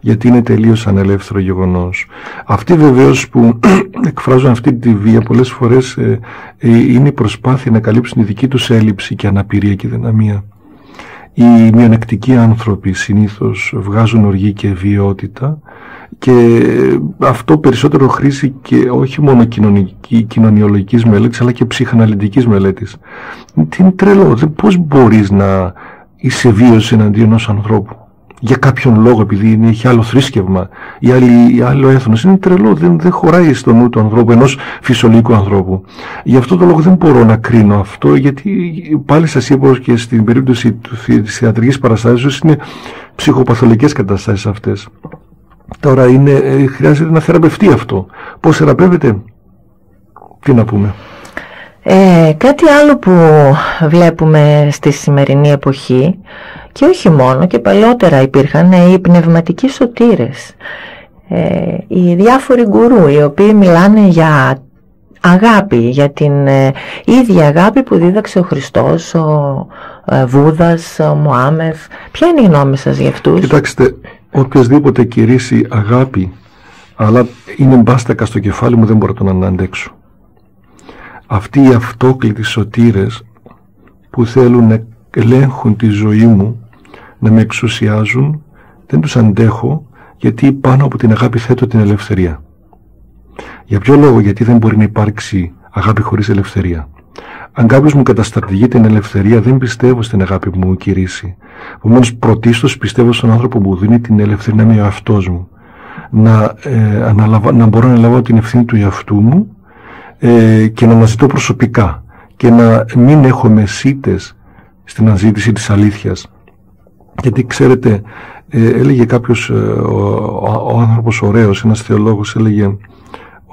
γιατί είναι τελείως ανελεύθερο γεγονός. Αυτοί βεβαίως που εκφράζουν αυτή τη βία πολλές φορές είναι η προσπάθεια να καλύψουν τη δική τους έλλειψη και αναπηρία και δυναμία. Οι μειονεκτικοί άνθρωποι συνήθως βγάζουν οργή και βιαιότητα και αυτό περισσότερο χρήση και όχι μόνο κοινωνιολογικής μελέτης αλλά και ψυχαναλυτικής μελέτης. Τι είναι τρελό, πώς μπορείς να είσαι βίος εναντίον ενός ανθρώπου για κάποιον λόγο, επειδή έχει άλλο θρήσκευμα ή άλλο έθνος? Είναι τρελό, δεν χωράει στο νου του ανθρώπου, ενός φυσιολογικού ανθρώπου. Γι' αυτό το λόγο δεν μπορώ να κρίνω αυτό, γιατί πάλι σας είπα και στην περίπτωση της θεατρικής παραστάσεως είναι ψυχοπαθολογικές καταστάσεις αυτές. Τώρα χρειάζεται να θεραπευτεί αυτό. Πώς θεραπεύεται? Τι να πούμε? Κάτι άλλο που βλέπουμε στη σημερινή εποχή, και όχι μόνο, και παλιότερα υπήρχαν οι πνευματικοί σωτήρες, οι διάφοροι γκουρού οι οποίοι μιλάνε για αγάπη, για την ίδια αγάπη που δίδαξε ο Χριστός, ο Βούδας, ο Μωάμεθ. Ποια είναι η γνώμη σας για αυτούς? Κοιτάξτε, οποιασδήποτε κηρύσει αγάπη, αλλά είναι μπάστακα στο κεφάλι μου, δεν μπορώ να αντέξω. Αυτοί οι αυτόκλητοι σωτήρες που θέλουν να ελέγχουν τη ζωή μου, να με εξουσιάζουν, δεν τους αντέχω, γιατί πάνω από την αγάπη θέτω την ελευθερία. Για ποιο λόγο? Γιατί δεν μπορεί να υπάρξει αγάπη χωρίς ελευθερία. Αν κάποιος μου καταστρατηγεί την ελευθερία, δεν πιστεύω στην αγάπη που μου κηρύσσει. Επομένως, πρωτίστως πιστεύω στον άνθρωπο που μου δίνει την ελευθερία να είμαι ο εαυτός μου. Να μπορώ να λάβω την ευθύνη του εαυτού μου και να αναζητώ προσωπικά και να μην έχω μεσίτες στην αναζήτηση της αλήθειας. Γιατί ξέρετε, έλεγε κάποιος, ο άνθρωπος ωραίος, ένας θεολόγος, έλεγε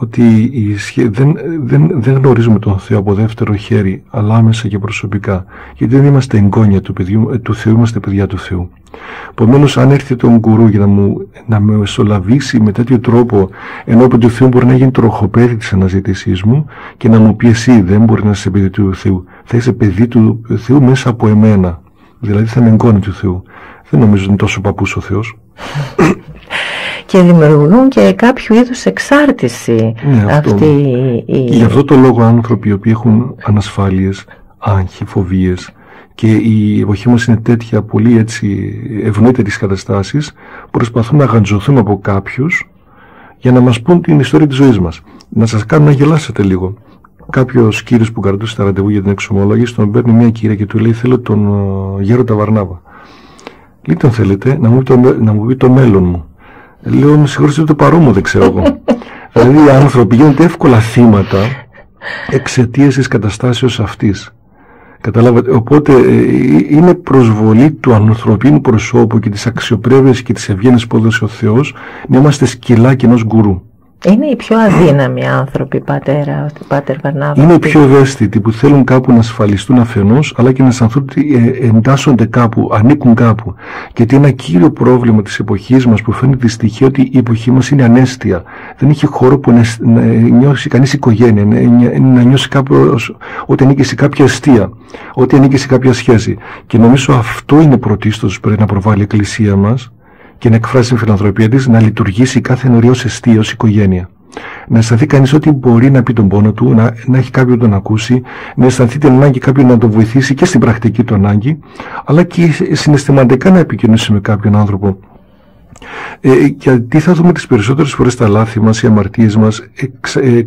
ότι δεν γνωρίζουμε τον Θεό από δεύτερο χέρι, αλλά άμεσα και προσωπικά. Γιατί δεν είμαστε εγγόνια του Θεού, είμαστε παιδιά του Θεού. Επομένως, αν έρθει τον γκουρού για να με εσολαβήσει με τέτοιο τρόπο, ενώπιον του Θεού, μπορεί να γίνει τροχοπέδι της αναζήτησής μου και να μου πει: εσύ δεν μπορεί να είσαι παιδί του Θεού. Θα είσαι παιδί του Θεού μέσα από εμένα. Δηλαδή θα είμαι εγγόνι του Θεού. Δεν νομίζω ότι είναι τόσο παππούς ο Θεός. Και δημιουργούν και κάποιο είδους εξάρτηση. Ναι, και γι' αυτό το λόγο άνθρωποι οι οποίοι έχουν ανασφάλειες, άγχη, φοβίες, και η εποχή μας είναι τέτοια πολύ έτσι ευνέτερης καταστάσεις, προσπαθούν να γαντζωθούν από κάποιους για να μας πούν την ιστορία της ζωής μας. Να σας κάνουν να γελάσετε λίγο. Κάποιος κύριος που κρατούσε τα ραντεβού για την εξομολόγηση, τον παίρνει μια κυρία και του λέει: θέλω τον Γέροντα Βαρνάβα. Λέει: τον θέλετε? Να μου πει το μέλλον μου. Λέω: με συγχωρείτε, το παρό μου δεν ξέρω εγώ. Δηλαδή οι άνθρωποι γίνονται εύκολα θύματα εξαιτίας της καταστάσεως αυτής. Καταλάβατε? Οπότε είναι προσβολή του ανθρωπίνου προσώπου και της αξιοπρέπειας και της ευγένειας που έδωσε ο Θεός να είμαστε σκυλάκια ενός γκουρού. Είναι οι πιο αδύναμοι άνθρωποι, Πάτερ Βαρνάβα. Είναι οι πιο ευαίσθητοι που θέλουν κάπου να ασφαλιστούν αφενός, αλλά και να αισθανθούν ότι εντάσσονται κάπου, ανήκουν κάπου. Γιατί ένα κύριο πρόβλημα της εποχής μας που φαίνεται δυστυχία ότι η εποχή μας είναι ανέστια. Δεν έχει χώρο που να νιώσει κανείς οικογένεια, να νιώσει κάποιος ότι ανήκει σε κάποια αιστεία, ότι ανήκει σε κάποια σχέση. Και νομίζω αυτό είναι πρωτίστως πρέπει να προβάλλει η Εκκλησία μας και να εκφράσει την φιλανθρωπία της, να λειτουργήσει κάθε ενορία ως αιστεία, ως οικογένεια. Να αισθανθεί κανείς ότι μπορεί να πει τον πόνο του, να έχει κάποιον να τον ακούσει, να αισθανθεί την ανάγκη κάποιον να τον βοηθήσει και στην πρακτική του ανάγκη, αλλά και συναισθηματικά να επικοινωνήσει με κάποιον άνθρωπο. Γιατί θα δούμε τις περισσότερες φορές τα λάθη μας, οι αμαρτίες μας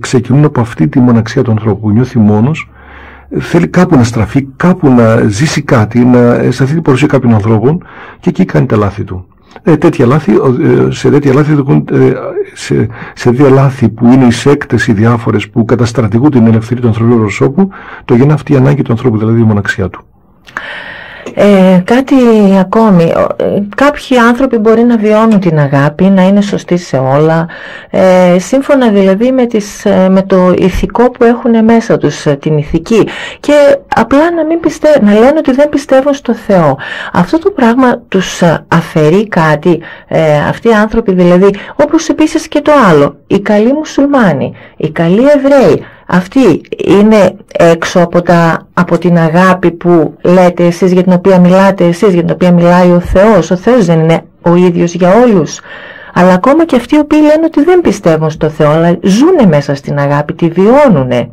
ξεκινούν από αυτή τη μοναξιά του ανθρώπου που νιώθει μόνος, θέλει κάπου να στραφεί, κάπου να ζήσει κάτι, να αισθανθεί την παρουσία κάποιων ανθρώπων και εκεί κάνει τα λάθη του. Σε τέτοια λάθη που είναι οι σέκτες οι διάφορες που καταστρατηγούν την ελευθερία του ανθρωπίνου προσώπου, το γεννά αυτή η ανάγκη του ανθρώπου, δηλαδή η μοναξιά του. Κάτι ακόμη, κάποιοι άνθρωποι μπορεί να βιώνουν την αγάπη, να είναι σωστοί σε όλα, σύμφωνα δηλαδή με το ηθικό που έχουν μέσα τους, την ηθική, και απλά να λένε ότι δεν πιστεύουν στο Θεό. Αυτό το πράγμα τους αφαιρεί κάτι, αυτοί οι άνθρωποι δηλαδή, όπως επίσης και το άλλο, οι καλοί μουσουλμάνοι, οι καλοί Εβραίοι, αυτοί είναι έξω από την αγάπη που λέτε εσείς, για την οποία μιλάτε εσείς, για την οποία μιλάει ο Θεός. Ο Θεός δεν είναι ο ίδιος για όλους? Αλλά ακόμα και αυτοί οι οποίοι λένε ότι δεν πιστεύουν στο Θεό, αλλά ζουνε μέσα στην αγάπη, τη βιώνουνε.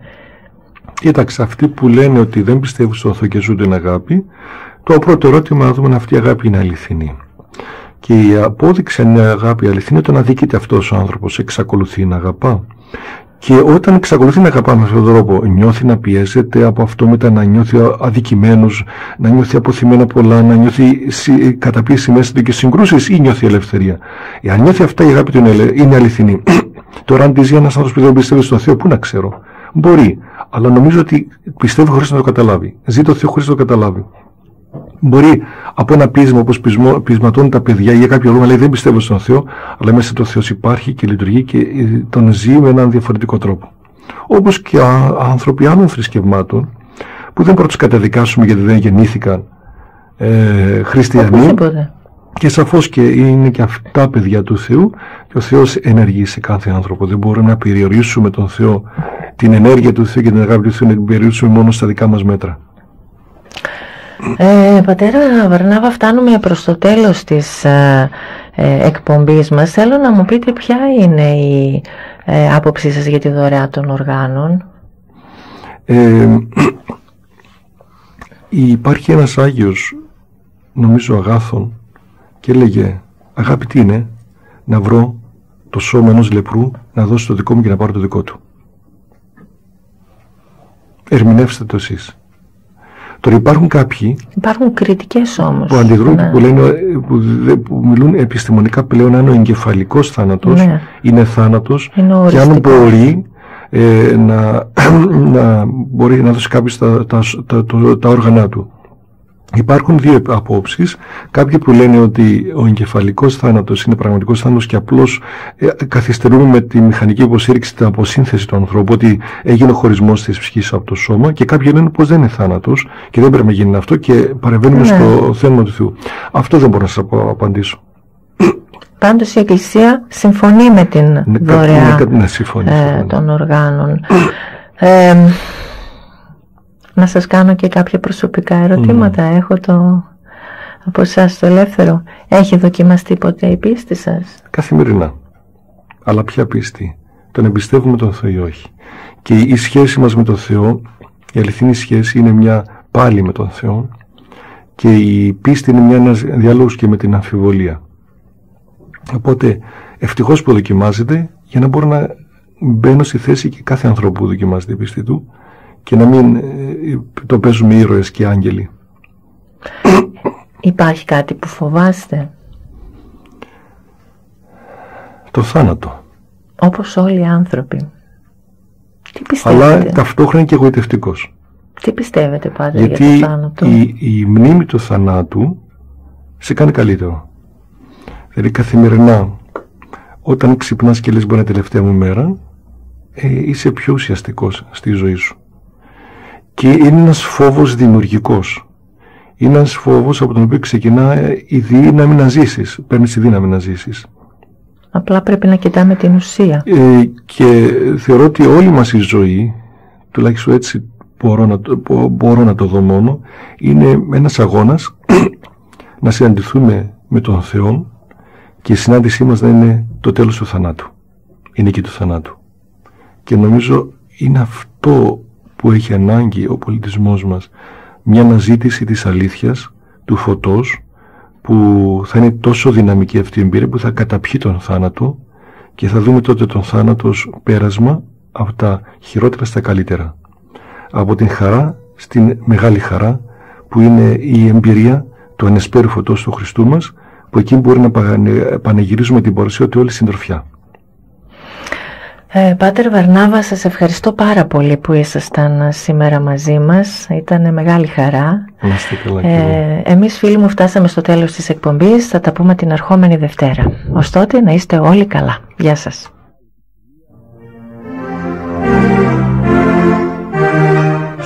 Κοίταξε, αυτοί που λένε ότι δεν πιστεύουν στο Θεό και ζουν την αγάπη, το πρώτο ερώτημα να δούμε αν αυτή η αγάπη είναι αληθινή. Και η απόδειξη αν είναι αγάπη αληθινή, όταν αδικείται αυτός ο άνθρωπος, εξακολουθεί να αγαπά. Και όταν εξακολουθεί να αγαπά με αυτόν τον τρόπο, νιώθει να πιέζεται από αυτό, μετά να νιώθει αδικημένος, να νιώθει αποθυμένα πολλά, να νιώθει καταπίεση μέσα του και συγκρούσεις, ή νιώθει ελευθερία? Εάν νιώθει αυτά, η αγάπη του είναι αληθινή. Τώρα, αν τη ζει ένας άνθρωπος που δεν πιστεύει στον Θεό, πού να ξέρω? Μπορεί, αλλά νομίζω ότι πιστεύει χωρίς να το καταλάβει. Ζει το Θεό χωρίς να το καταλάβει. Μπορεί από ένα πείσμα, όπως πεισματώνουν τα παιδιά, για κάποιο λόγο λέει δεν πιστεύω στον Θεό, αλλά μέσα το Θεός υπάρχει και λειτουργεί και τον ζει με έναν διαφορετικό τρόπο. Όπως και άνθρωποι άλλων θρησκευμάτων, που δεν μπορούμε να τους καταδικάσουμε γιατί δεν γεννήθηκαν χριστιανοί, Και σαφώς και είναι και αυτά παιδιά του Θεού και ο Θεός ενεργεί σε κάθε άνθρωπο. Δεν μπορούμε να περιορίσουμε τον Θεό, την ενέργεια του Θεού και την αγάπη του Θεού, να την περιορίσουμε μόνο στα δικά μας μέτρα. Πατέρα Βαρνάβα, φτάνουμε προς το τέλος της εκπομπής μας. Θέλω να μου πείτε ποια είναι η άποψή σας για τη δωρεά των οργάνων. Υπάρχει ένας Άγιος, νομίζω Αγάθων, και έλεγε: αγάπη τι είναι? Να βρω το σώμα ενός λεπρού, να δώσω το δικό μου και να πάρω το δικό του. Ερμηνεύστε το εσείς. Τώρα υπάρχουν κάποιοι, υπάρχουν κριτικές όμως, που αντιδρούν, ναι, που μιλούν επιστημονικά πλέον αν ο εγκεφαλικός θάνατος, ναι, είναι θάνατος, και αν μπορεί μπορεί να δώσει κάποιος τα όργανα του. Υπάρχουν δύο απόψεις. Κάποιοι που λένε ότι ο εγκεφαλικός θάνατος είναι πραγματικός θάνατος και απλώς καθυστερούμε με τη μηχανική υποστήριξη την αποσύνθεση του ανθρώπου, ότι έγινε ο χωρισμός της ψυχής από το σώμα, και κάποιοι λένε πως δεν είναι θάνατος και δεν πρέπει να γίνει αυτό και παρεμβαίνουμε, ναι, στο θέμα του Θεού. Αυτό δεν μπορώ να σας απαντήσω. Πάντως η Εκκλησία συμφωνεί με την δωρεά των οργάνων. Να σας κάνω και κάποια προσωπικά ερωτήματα. Έχω από εσάς το ελεύθερο. Έχει δοκιμαστεί ποτέ η πίστη σας? Καθημερινά. Αλλά ποια πίστη? Τον εμπιστεύουμε τον Θεό ή όχι? Και η σχέση μας με τον Θεό, η αληθινή σχέση, είναι μια πάλι με τον Θεό, και η πίστη είναι ένας διάλογος και με την αμφιβολία. Οπότε ευτυχώς που δοκιμάζεται, για να μπορώ να μπαίνω στη θέση και κάθε ανθρώπου που δοκιμάζεται η πίστη του, και να μην το παίζουμε ήρωες και άγγελοι. Υπάρχει κάτι που φοβάστε? Το θάνατο. Όπως όλοι οι άνθρωποι. Τι πιστεύετε? Αλλά ταυτόχρονα και εγωιτευτικός. Τι πιστεύετε πάντα γιατί για το θάνατο? η μνήμη του θανάτου σε κάνει καλύτερο. Δηλαδή καθημερινά, όταν ξυπνάς και λες μπορεί να είναι τελευταία μου μέρα, είσαι πιο ουσιαστικός στη ζωή σου. Και είναι ένας φόβος δημιουργικός. Είναι ένας φόβος από τον οποίο ξεκινά η δύναμη να ζήσεις. Παίρνεις τη δύναμη να ζήσεις. Απλά πρέπει να κοιτάμε την ουσία. Και θεωρώ ότι όλη μας η ζωή, τουλάχιστον έτσι μπορώ να το δω μόνο, είναι ένας αγώνας να συναντηθούμε με τον Θεό, και η συνάντησή μας να είναι το τέλος του θανάτου. Η νίκη του θανάτου. Και νομίζω είναι αυτό που έχει ανάγκη ο πολιτισμός μας, μια αναζήτηση της αλήθειας, του φωτός, που θα είναι τόσο δυναμική αυτή η εμπειρία που θα καταπιεί τον θάνατο, και θα δούμε τότε τον θάνατο ως πέρασμα από τα χειρότερα στα καλύτερα. Από την χαρά στην μεγάλη χαρά, που είναι η εμπειρία του ανεσπέρου φωτός του Χριστού μας, που εκεί μπορεί να πανηγυρίζουμε την παρουσία του όλη συντροφιά. Πάτερ Βαρνάβα, σας ευχαριστώ πάρα πολύ που ήσασταν σήμερα μαζί μας. Ήταν μεγάλη χαρά. Εμείς φίλοι μου φτάσαμε στο τέλος της εκπομπής. Θα τα πούμε την ερχόμενη Δευτέρα. Ως τότε να είστε όλοι καλά. Γεια σας.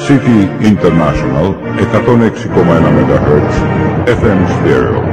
City International 106,1 MHz FM Stereo.